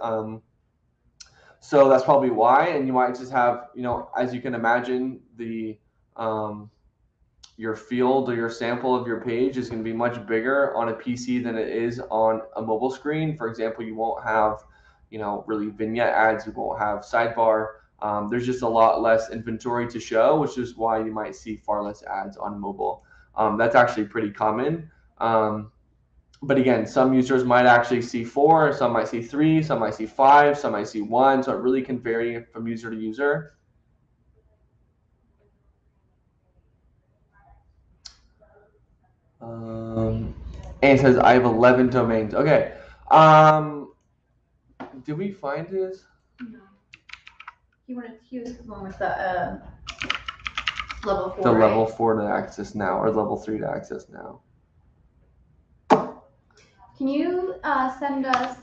So that's probably why, and you might just have, as you can imagine, the your field or your sample of your page is going to be much bigger on a PC than it is on a mobile screen. For example, you won't have, really vignette ads. You won't have sidebar. There's just a lot less inventory to show, which is why you might see far less ads on mobile. That's actually pretty common. But again, some users might actually see 4, some might see 3, some might see 5, some might see 1. So it really can vary from user to user. And it says I have 11 domains. Okay. Did we find his? No. He was the one with the level 4. The level 4 to access now, or level 3 to access now. Can you send us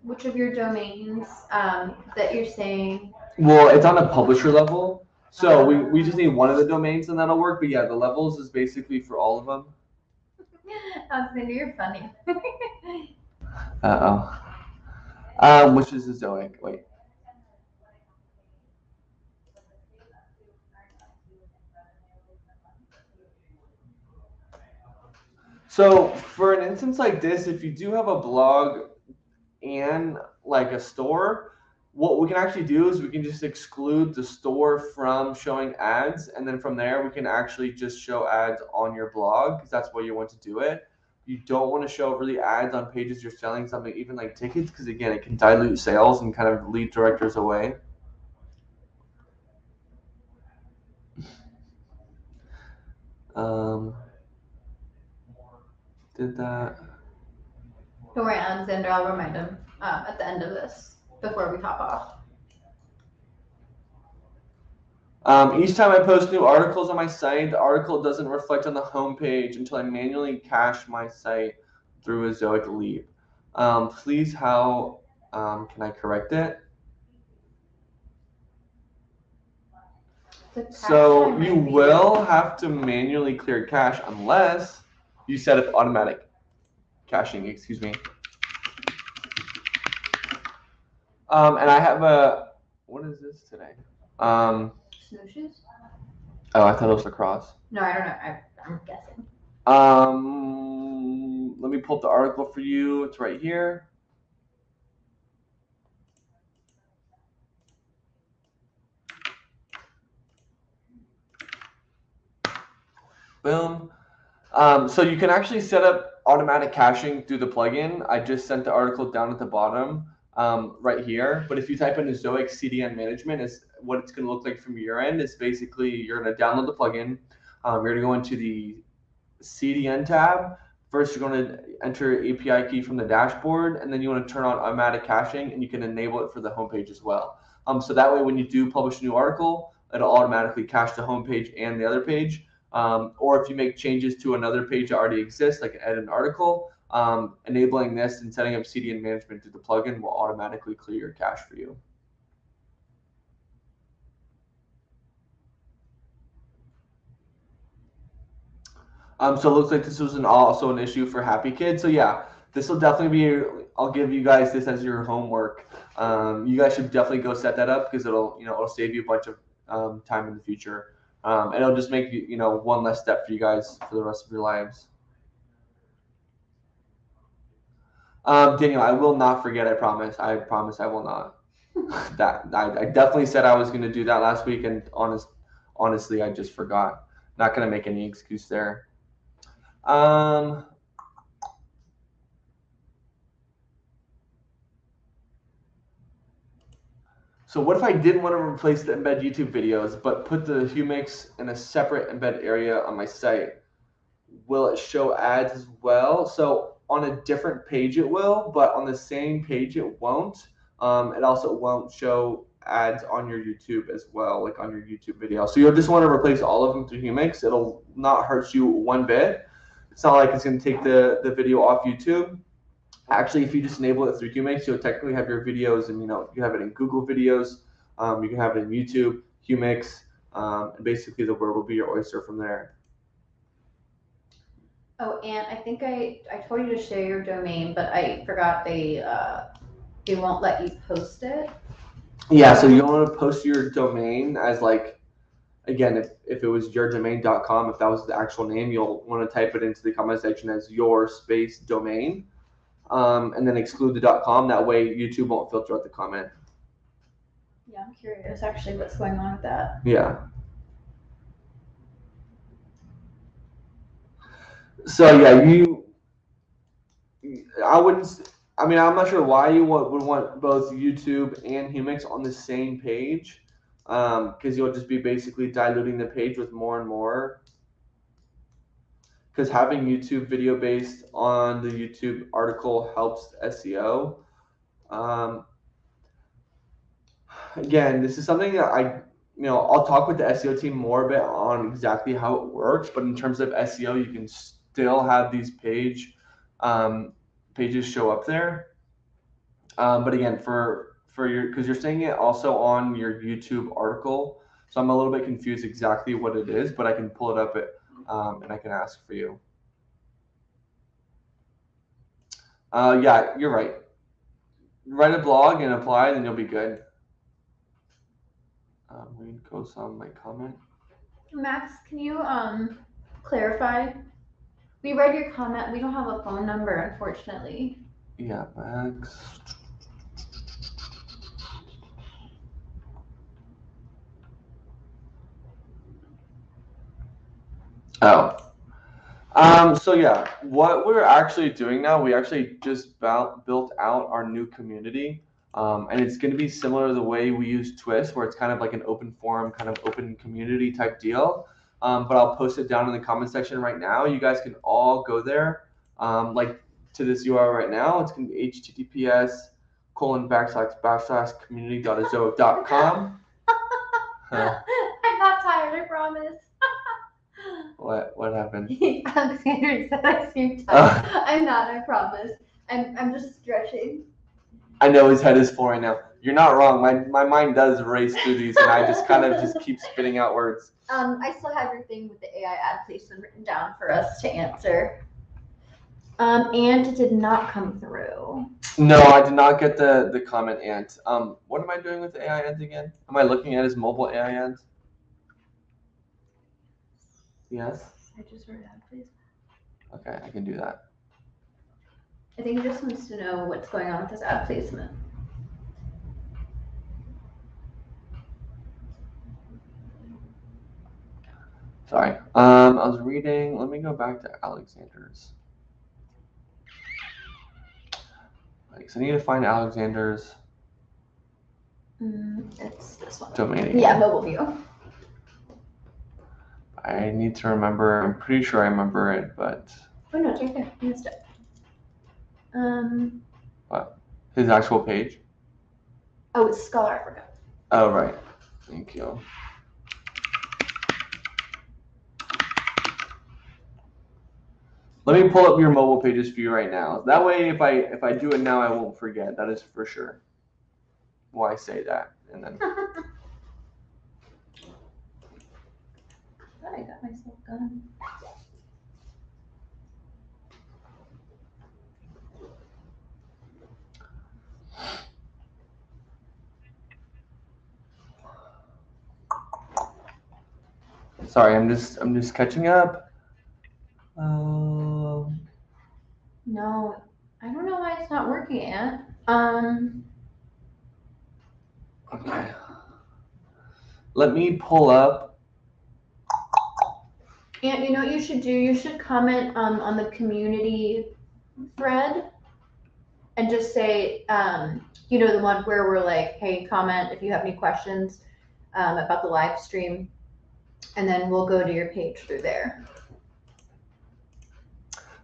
which of your domains that you're saying? Well, it's on a publisher level. So we just need one of the domains and that'll work. But yeah, the levels is basically for all of them. Alexander, you're funny. Which is the Zoic. Wait. So for an instance like this, if you do have a blog and like a store, what we can actually do is we can just exclude the store from showing ads, and then from there we can actually just show ads on your blog because that's where you want to do it. You don't want to show really ads on pages you're selling something, even like tickets, because again, it can dilute sales and kind of lead directors away. Did that? Don't worry, Alexander. I'll remind him at the end of this before we hop off. Each time I post new articles on my site, the article doesn't reflect on the home page until I manually cache my site through a Zoic Leap. Please, how can I correct it? So you will have to manually clear cache unless you set up automatic caching, excuse me. And I have what is this today? Snowshoes? Oh, I thought it was lacrosse. No, I don't know. I'm guessing. Let me pull up the article for you. It's right here. Boom. So you can actually set up automatic caching through the plugin. I just sent the article down at the bottom right here. But if you type in Zoic CDN management, is what it's going to look like from your end. Is basically you're going to download the plugin. You're going to go into the CDN tab. First, you're going to enter API key from the dashboard, and then you want to turn on automatic caching, and you can enable it for the homepage as well. So that way, when you do publish a new article, it'll automatically cache the homepage and the other page. Or if you make changes to another page that already exists, like edit an article, enabling this and setting up CDN management through the plugin will automatically clear your cache for you. So it looks like this was also an issue for Happy Kids. So yeah, this will definitely be. I'll give you guys this as your homework. You guys should definitely go set that up because it'll save you a bunch of time in the future. And it'll just make you one less step for you guys for the rest of your lives. Daniel, I will not forget. I promise. I promise I will not. That I definitely said I was going to do that last week, and honestly, I just forgot. Not going to make any excuse there. So what if I didn't want to replace the embed YouTube videos, but put the Humix in a separate embed area on my site? Will it show ads as well? So on a different page it will, but on the same page it won't. It also won't show ads on your YouTube as well, like on your YouTube video. So you'll just want to replace all of them through Humix. It'll not hurt you one bit. It's not like it's going to take the video off YouTube. Actually, if you just enable it through Humix, you'll technically have your videos, and you have it in Google Videos. You can have it in YouTube, Humix, and basically the word will be your oyster from there. Oh, and I think I told you to share your domain, but I forgot they won't let you post it. Yeah, so you want to post your domain as again, if it was yourdomain.com, if that was the actual name, you'll want to type it into the comment section as your space domain. And then exclude the .com. That way YouTube won't filter out the comment. Yeah, I'm curious actually what's going on with that. Yeah. So yeah, I'm not sure why you would want both YouTube and Humix on the same page, because you'll just be basically diluting the page with more and more. Because having YouTube video based on the YouTube article helps SEO. Again, this is something that I'll talk with the SEO team more a bit on exactly how it works. But in terms of SEO, you can still have these pages show up there. But again, because you're saying it also on your YouTube article, so I'm a little bit confused exactly what it is, but I can pull it up and I can ask for you. Yeah, you're right. Write a blog and apply, then you'll be good. Read goes on my comment. Max, can you clarify? We read your comment. We don't have a phone number, unfortunately. Yeah, Max. Oh. So yeah, what we're actually doing now, we actually just built out our new community. And it's going to be similar to the way we use Twist, where it's kind of like an open forum, kind of open community type deal. But I'll post it down in the comment section right now. You guys can all go there, like to this URL right now. It's going to be https://community.azoic.com. I'm not tired, I promise. What happened? Alexander said I seem tired. I'm not, I promise. I'm just stretching. I know his head is full right now. You're not wrong. My mind does race through these, and I just kind of just keep spitting out words. I still have your thing with the AI ad placement written down for us to answer. And it did not come through. No, I did not get the comment, Ant. What am I doing with the AI ads again? Am I looking at his mobile AI ads? Yes. I just wrote ad placement. Okay, I can do that. I think he just wants to know what's going on with his ad placement. Sorry. I was reading. Let me go back to Alexander's. So I need to find Alexander's It's this one. domain. Yeah, mobile view. I need to remember. I'm pretty sure I remember it, but. Oh no, it's right there. I missed it. What? His actual page? Oh, it's Scholar Africa. Oh, right. Thank you. Let me pull up your mobile pages for you right now. That way, if I do it now, I won't forget. That is for sure. Why say that? And then. I got myself done. Sorry, I'm just catching up. No, I don't know why it's not working, Aunt. Okay. Let me pull up. Aunt, you know what you should do? You should comment on the community thread and just say, you know, the one where we're like, hey, comment if you have any questions about the live stream, and then we'll go to your page through there.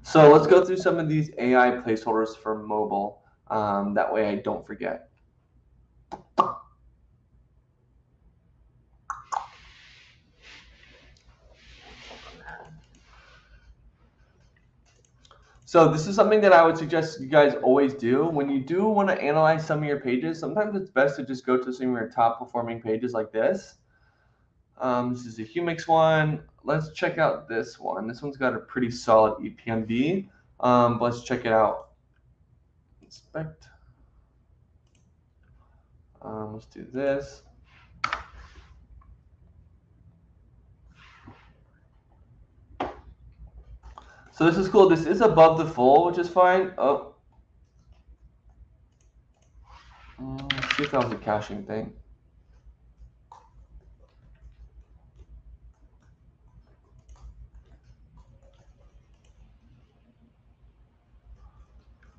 So let's go through some of these AI placeholders for mobile. That way I don't forget. So this is something that I would suggest you guys always do. When you do want to analyze some of your pages, sometimes it's best to just go to some of your top performing pages like this. This is a Humix one. Let's check out this one. This one's got a pretty solid EPMV. Let's check it out. Inspect. Let's do this. So this is cool. This is above the fold, which is fine. Oh. Let's see if that was a caching thing.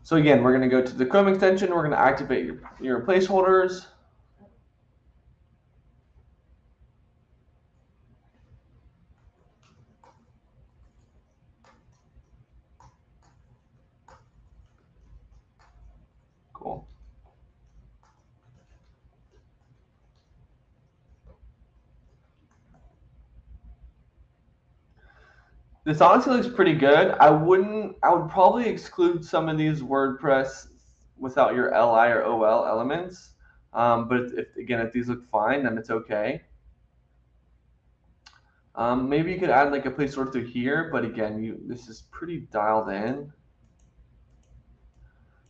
So again, we're going to go to the Chrome extension. We're going to activate your placeholders. Cool. This honestly looks pretty good. I would probably exclude some of these WordPress without your LI or OL elements. But if these look fine, then it's okay. Maybe you could add like a placeholder through here, but again, this is pretty dialed in.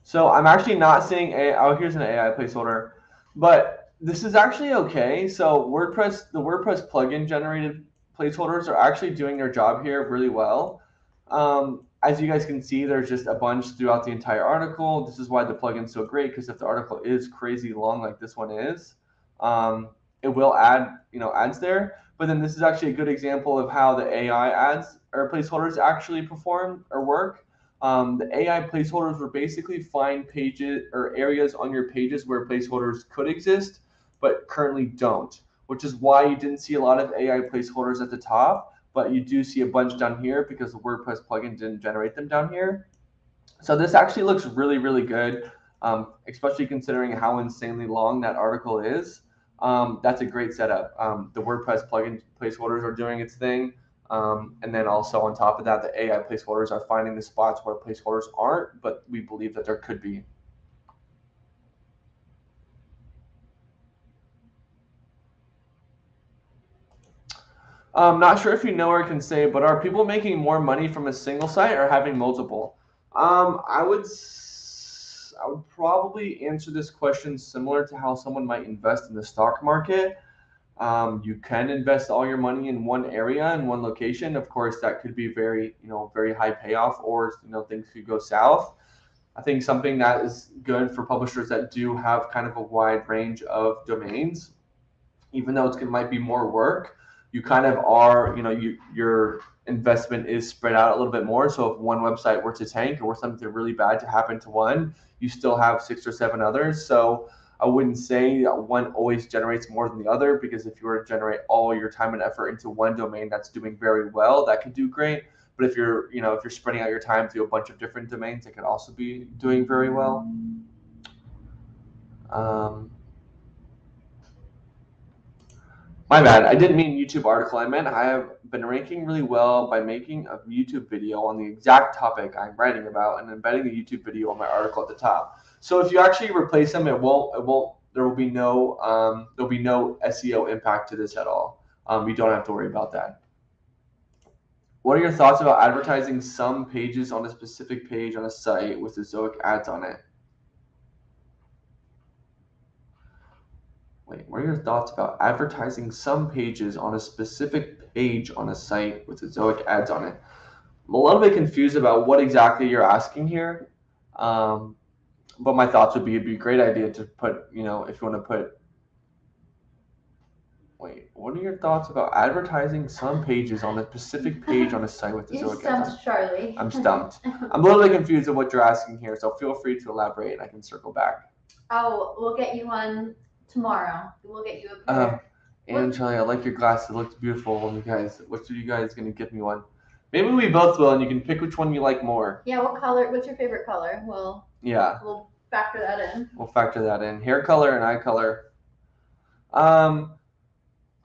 So I'm actually not seeing here's an AI placeholder, but this is actually okay. So the WordPress plugin generated placeholders are actually doing their job here really well. As you guys can see, there's just a bunch throughout the entire article. This is why the plugin's so great, because if the article is crazy long like this one is, it will add ads there. But then this is actually a good example of how the AI ads or placeholders actually perform or work. The AI placeholders were basically find pages or areas on your pages where placeholders could exist, but currently don't, which is why you didn't see a lot of AI placeholders at the top, but you do see a bunch down here because the WordPress plugin didn't generate them down here. So this actually looks really, really good, especially considering how insanely long that article is. That's a great setup. The WordPress plugin placeholders are doing its thing. And then also on top of that, the AI placeholders are finding the spots where placeholders aren't, but we believe that there could be. I'm not sure if you know or can say, but are people making more money from a single site or having multiple? I would probably answer this question similar to how someone might invest in the stock market. You can invest all your money in one area in one location. Of course, that could be very high payoff, or things could go south. I think something that is good for publishers that do have kind of a wide range of domains, even though it might be more work, you kind of are, your investment is spread out a little bit more. So if one website were to tank or something really bad to happen to one, you still have 6 or 7 others. So I wouldn't say that one always generates more than the other, because if you were to generate all your time and effort into one domain that's doing very well, that could do great. But if you're spreading out your time through a bunch of different domains, it could also be doing very well. My bad. I didn't mean YouTube article. I meant I have been ranking really well by making a YouTube video on the exact topic I'm writing about and embedding the YouTube video on my article at the top. So if you actually replace them, there will be no SEO impact to this at all. You don't have to worry about that. What are your thoughts about advertising some pages on a specific page on a site with the Zoic ads on it? Wait, what are your thoughts about advertising some pages on a specific page on a site with the Zoic ads on it? I'm a little bit confused about what exactly you're asking here. But my thoughts would be it'd be a great idea to put, if you want to put, wait, what are your thoughts about advertising some pages on a specific page on a site with the Zoic ads on it? You stumped Charlie. I'm stumped. I'm a little bit confused of what you're asking here, so feel free to elaborate and I can circle back. Oh, we'll get you one tomorrow. We'll get you a pair. And Charlie, I like your glasses. It looks beautiful. You guys, which are you guys gonna give me one? Maybe we both will, and you can pick which one you like more. Yeah, what color? What's your favorite color? We'll factor that in. We'll factor that in. Hair color and eye color.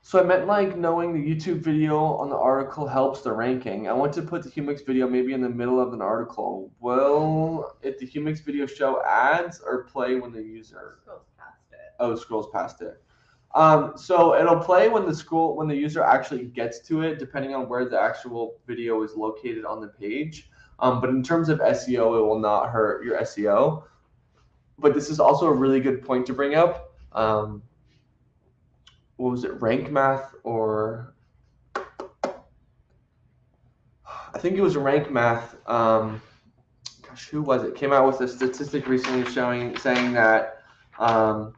So I meant like knowing the YouTube video on the article helps the ranking. I want to put the Humix video maybe in the middle of an article. Will the Humix video show ads or play when the user scrolls past it? Oh, scrolls past it. So it'll play when the user actually gets to it, depending on where the actual video is located on the page. But in terms of SEO, it will not hurt your SEO. But this is also a really good point to bring up. What was it, rank math, or I think it was rank math. Gosh, who was it? Came out with a statistic recently saying that 83%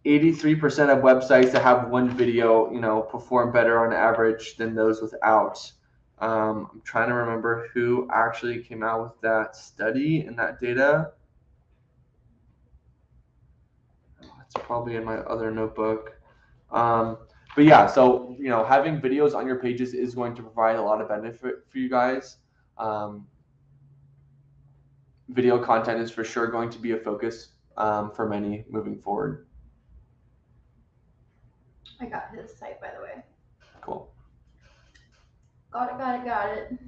of websites that have one video, perform better on average than those without. I'm trying to remember who actually came out with that study and that data. It's probably in my other notebook. But yeah, so having videos on your pages is going to provide a lot of benefit for you guys. Video content is for sure going to be a focus for many moving forward. I got his site, by the way. Cool. Got it.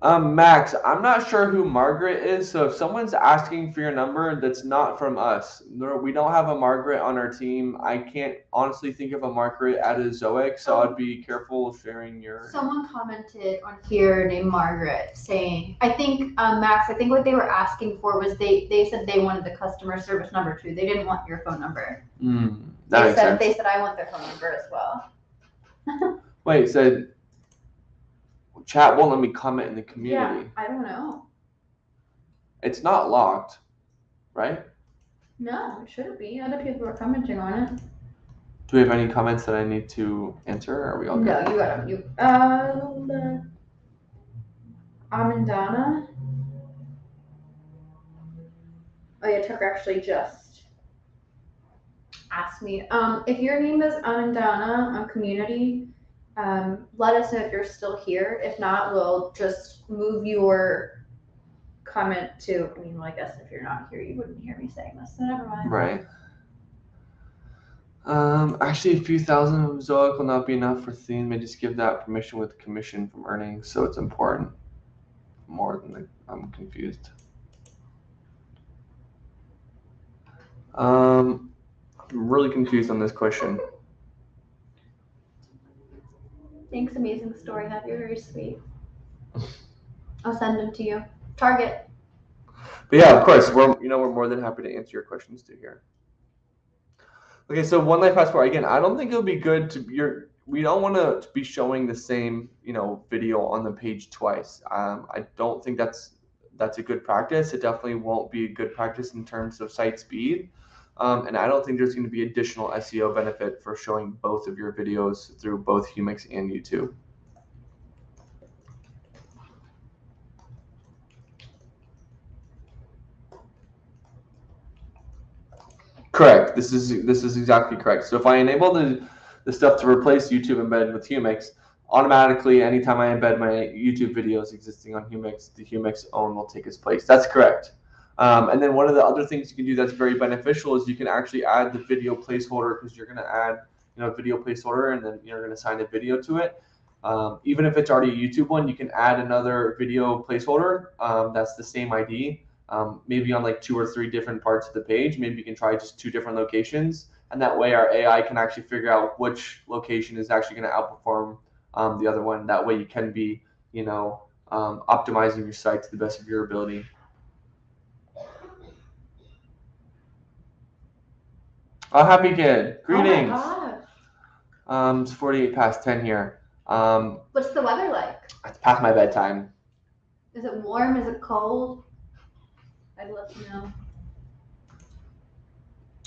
Max, I'm not sure who Margaret is, so if someone's asking for your number, that's not from us. We don't have a Margaret on our team. I can't honestly think of a Margaret at a Zoic, so I'd be careful sharing your... Someone commented on here named Margaret saying, I think, Max, I think what they were asking for was they said they wanted the customer service number too. They didn't want your phone number. That makes sense. They said I want their phone number as well. Wait, it said... Chat won't let me comment in the community. Yeah, I don't know. It's not locked, right? No, it shouldn't be. Other people are commenting on it. Do we have any comments that I need to answer, or are we all good? No, you got them. Amandana. Oh yeah, Tucker actually just asked me. If your name is Amandana on community, let us know if you're still here. If not, we'll just move your comment too. I mean, well, I guess if you're not here, you wouldn't hear me saying this, so never mind. Right. Actually, a few thousand of Zoic will not be enough for theme. They just give that permission with commission from earnings, so it's important. More than I'm confused. I'm really confused on this question. Thanks, amazing story. That'd be very sweet. I'll send them to you. Target. But yeah, of course, we're more than happy to answer your questions too here. Okay, so One Life Passport, again, I don't think it would be good to we don't want to be showing the same, video on the page twice. I don't think that's a good practice. It definitely won't be a good practice in terms of site speed. And I don't think there's going to be additional SEO benefit for showing both of your videos through both Humix and YouTube. Correct. This is exactly correct. So if I enable the stuff to replace YouTube embedded with Humix, automatically anytime I embed my YouTube videos existing on Humix, the Humix own will take its place. That's correct. And then one of the other things you can do that's very beneficial is you can actually add the video placeholder, because you're going to add video placeholder, and then you're going to assign a video to it. Even if it's already a YouTube one, you can add another video placeholder that's the same ID. Maybe on like 2 or 3 different parts of the page. Maybe you can try just 2 different locations, and that way our AI can actually figure out which location is actually going to outperform the other one. That way you can be, optimizing your site to the best of your ability. Oh, happy kid! Greetings. Oh my gosh. It's 48 past 10 here. What's the weather like? It's past my bedtime. Is it warm? Is it cold? I'd love to know.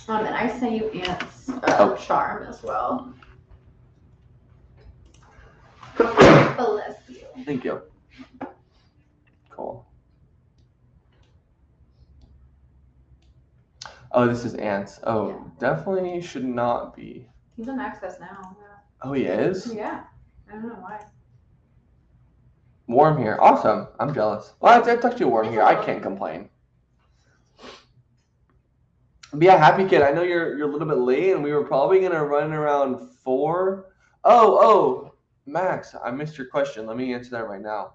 And I sent you Ant's charm as well. Bless you. Thank you. Cool. Oh, this is Ant's. Oh, yeah. Definitely should not be. He's on Access now. Yeah. Oh, he is? Yeah. I don't know why. Warm here. Awesome. I'm jealous. Well, it's actually warm here. I can't complain. But yeah, happy kid. I know you're a little bit late, and we were probably gonna run around 4. Oh, Max, I missed your question. Let me answer that right now.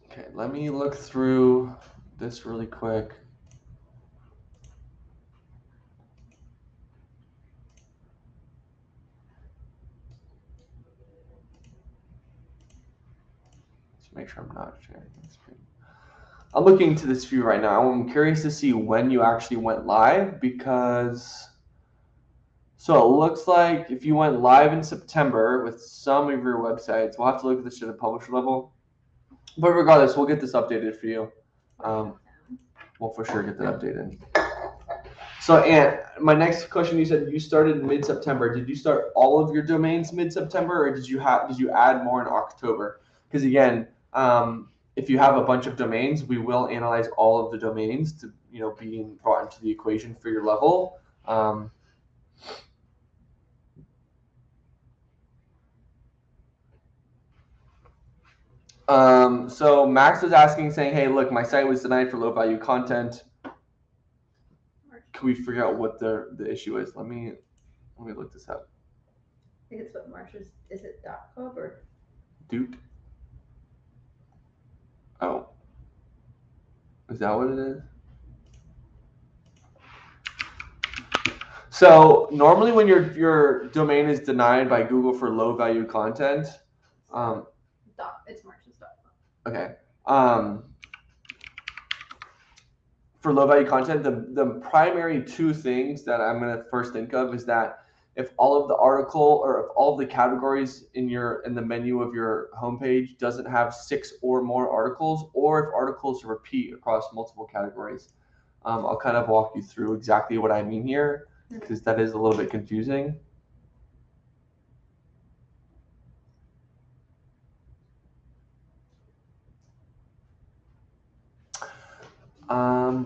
Okay, let me look through this really quick. Let's make sure I'm not sharing the screen. I'm looking into this view right now. I'm curious to see when you actually went live, because so it looks like if you went live in September with some of your websites, we'll have to look at this at a publisher level. But regardless, we'll get this updated for you. We'll for sure get that updated. So, Ant, my next question, you said you started mid-September. Did you start all of your domains mid-September, or did you add more in October? Because again, if you have a bunch of domains, we will analyze all of the domains to being brought into the equation for your level. So Max was asking, saying, "Hey, look, my site was denied for low value content. Can we figure out what the issue is?" Let me look this up. I think it's what March is. Is it .club or Duke? Oh, is that what it is? So normally when your domain is denied by Google for low value content, it's March's .club. Okay. For low value content, the primary 2 things that I'm going to first think of is that if all of the article or if all of the categories in the menu of your homepage doesn't have 6 or more articles, or if articles repeat across multiple categories. I'll kind of walk you through exactly what I mean here, because that is a little bit confusing.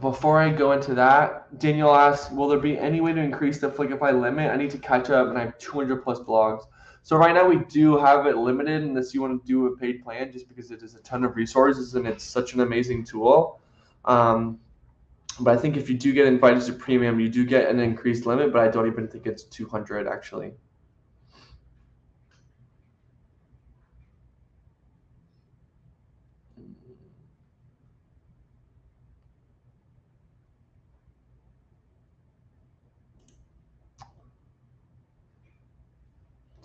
Before I go into that, Daniel asks, will there be any way to increase the Suckify limit? I need to catch up, and I have 200 plus blogs. So right now we do have it limited unless you want to do a paid plan, just because it is a ton of resources and it's such an amazing tool. But I think if you do get invited to premium, you do get an increased limit, but I don't even think it's 200 actually.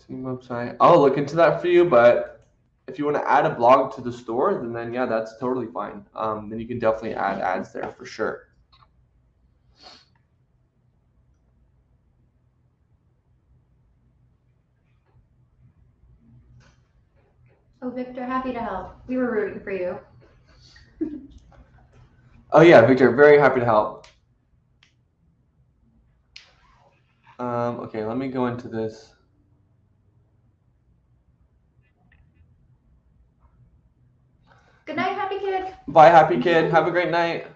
Team website. I'll look into that for you, but if you want to add a blog to the store, then yeah, that's totally fine. Then you can definitely add ads there for sure. Oh, Victor, happy to help. We were rooting for you. Oh yeah, Victor, very happy to help. Okay, let me go into this. Good night, happy kid. Bye, happy kid. Have a great night.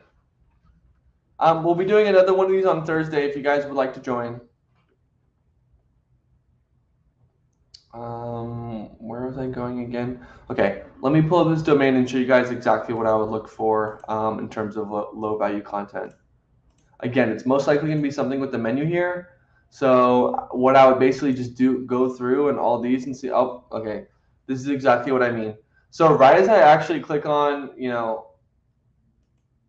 We'll be doing another one of these on Thursday if you guys would like to join. Where was I going again? Okay, let me pull up this domain and show you guys exactly what I would look for in terms of low value content. Again, it's most likely going to be something with the menu here. So what I would basically just go through and all these and see, oh, okay, this is exactly what I mean. So right as I actually click on,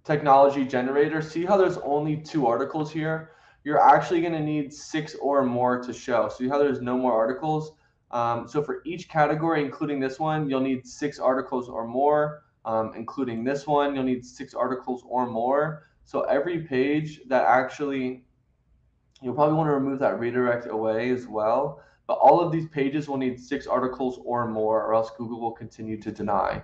technology generator, see how there's only 2 articles here? You're actually going to need 6 or more to show. See how there's no more articles? So for each category, including this one, you'll need 6 articles or more. Including this one, you'll need 6 articles or more. So every page that actually, you'll probably want to remove that redirect away as well. But all of these pages will need 6 articles or more, or else Google will continue to deny.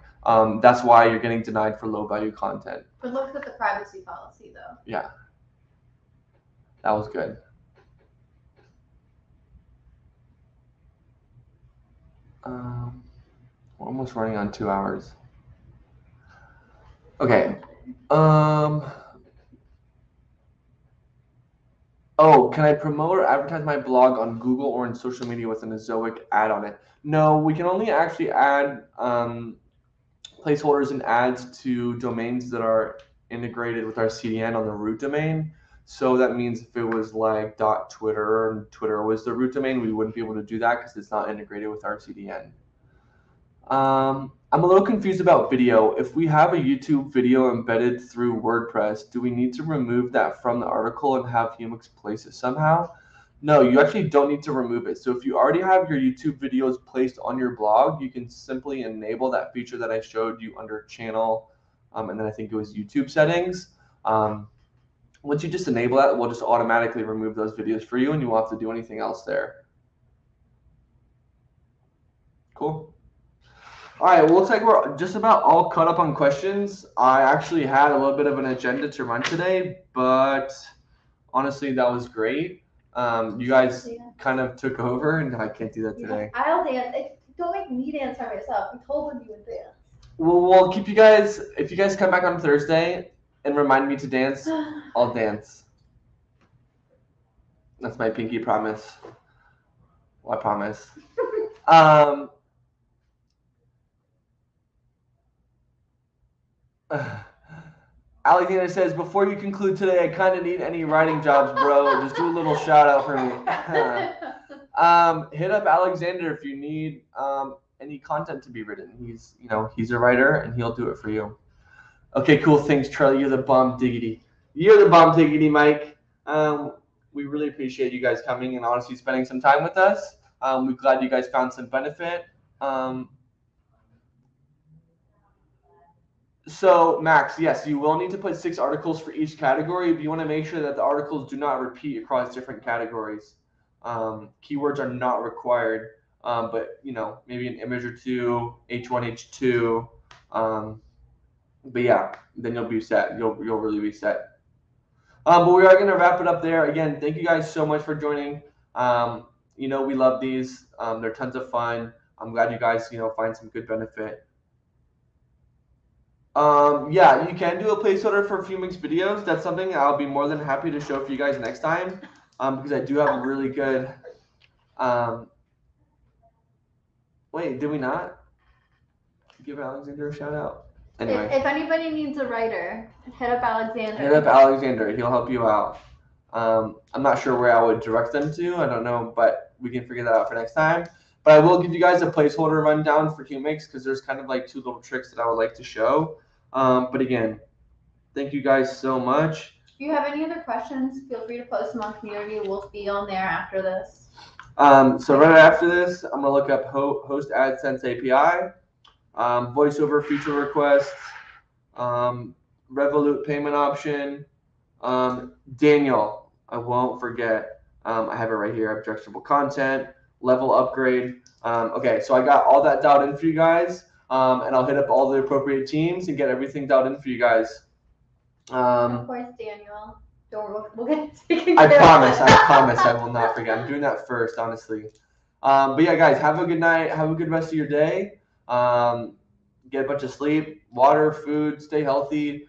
That's why you're getting denied for low value content. But look at the privacy policy, though. Yeah, that was good. We're almost running on 2 hours. Okay. Oh, can I promote or advertise my blog on Google or in social media with an Azoic ad on it? No, we can only actually add placeholders and ads to domains that are integrated with our CDN on the root domain. So that means if it was like .twitter and Twitter was the root domain, we wouldn't be able to do that because it's not integrated with our CDN. I'm a little confused about video. If we have a YouTube video embedded through WordPress, do we need to remove that from the article and have Humix place it somehow? No, you actually don't need to remove it. So if you already have your YouTube videos placed on your blog, you can simply enable that feature that I showed you under channel, and then I think it was YouTube settings. Once you just enable that, we'll just automatically remove those videos for you and you won't have to do anything else there. Cool. All right, well, looks like we're just about all caught up on questions. I actually had a little bit of an agenda to run today, but honestly, that was great. You guys kind of took over, and I can't do that today. I'll dance. Don't make me dance by myself. I told them you would dance. Well, we'll keep you guys, if you guys come back on Thursday and remind me to dance, I'll dance. That's my pinky promise. Well, I promise. Alexander says, before you conclude today, I kind of need any writing jobs, bro. Just do a little shout out for me. Hit up Alexander if you need any content to be written. He's a writer and he'll do it for you. Okay, cool. Thanks, Charlie. You're the bomb diggity. You're the bomb diggity, Mike. We really appreciate you guys coming and honestly spending some time with us. We're glad you guys found some benefit. So Max, yes, you will need to put 6 articles for each category, but you want to make sure that the articles do not repeat across different categories. Keywords are not required, but maybe an image or 2, H1, H2. But yeah, then you'll be set. You'll really be set. But we are going to wrap it up there. Again, thank you guys so much for joining. We love these. They're tons of fun. I'm glad you guys find some good benefit. Yeah, you can do a placeholder for Humix videos. That's something I'll be more than happy to show for you guys next time, because I do have a really good Wait, did we not give Alexander a shout out? Anyway, If anybody needs a writer, hit up Alexander. hit up Alexander. He'll help you out. I'm not sure where I would direct them to. I don't know, but we can figure that out for next time. But I will give you guys a placeholder rundown for Humix because there's kind of like 2 little tricks that I would like to show. But again, thank you guys so much. If you have any other questions, feel free to post them on community. We'll be on there after this. So right after this, I'm gonna look up host AdSense API, voiceover feature requests, Revolut payment option, Daniel, I won't forget. I have it right here. Objectionable content, level upgrade. Okay, so I got all that dialed in for you guys, and I'll hit up all the appropriate teams and get everything dialed in for you guys. Of course, Daniel. We'll get I promise. I promise. I will not forget. I'm doing that first, honestly. But yeah, guys, have a good night. Have a good rest of your day. Get a bunch of sleep, water, food. Stay healthy.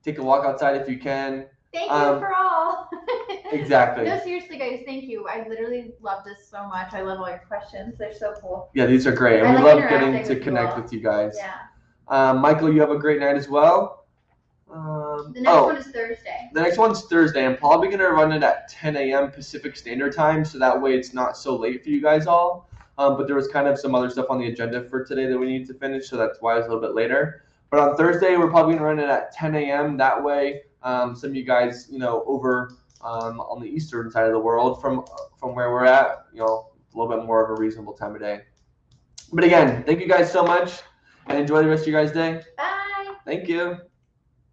Take a walk outside if you can. Thank you for all. Exactly. No, seriously, guys, thank you. I literally love this so much. I love all your questions. They're so cool. Yeah, these are great. And we love getting to connect with you guys. Yeah. Michael, you have a great night as well. The next one is Thursday. The next one's Thursday. I'm probably going to run it at 10 a.m. Pacific Standard Time, so that way it's not so late for you guys all. But there was kind of some other stuff on the agenda for today that we need to finish, so that's why it's a little bit later. But on Thursday, we're probably going to run it at 10 a.m. That way, some of you guys, over on the eastern side of the world from where we're at, a little bit more of a reasonable time of day. But again, thank you guys so much, and enjoy the rest of your guys' day. Bye. Thank you.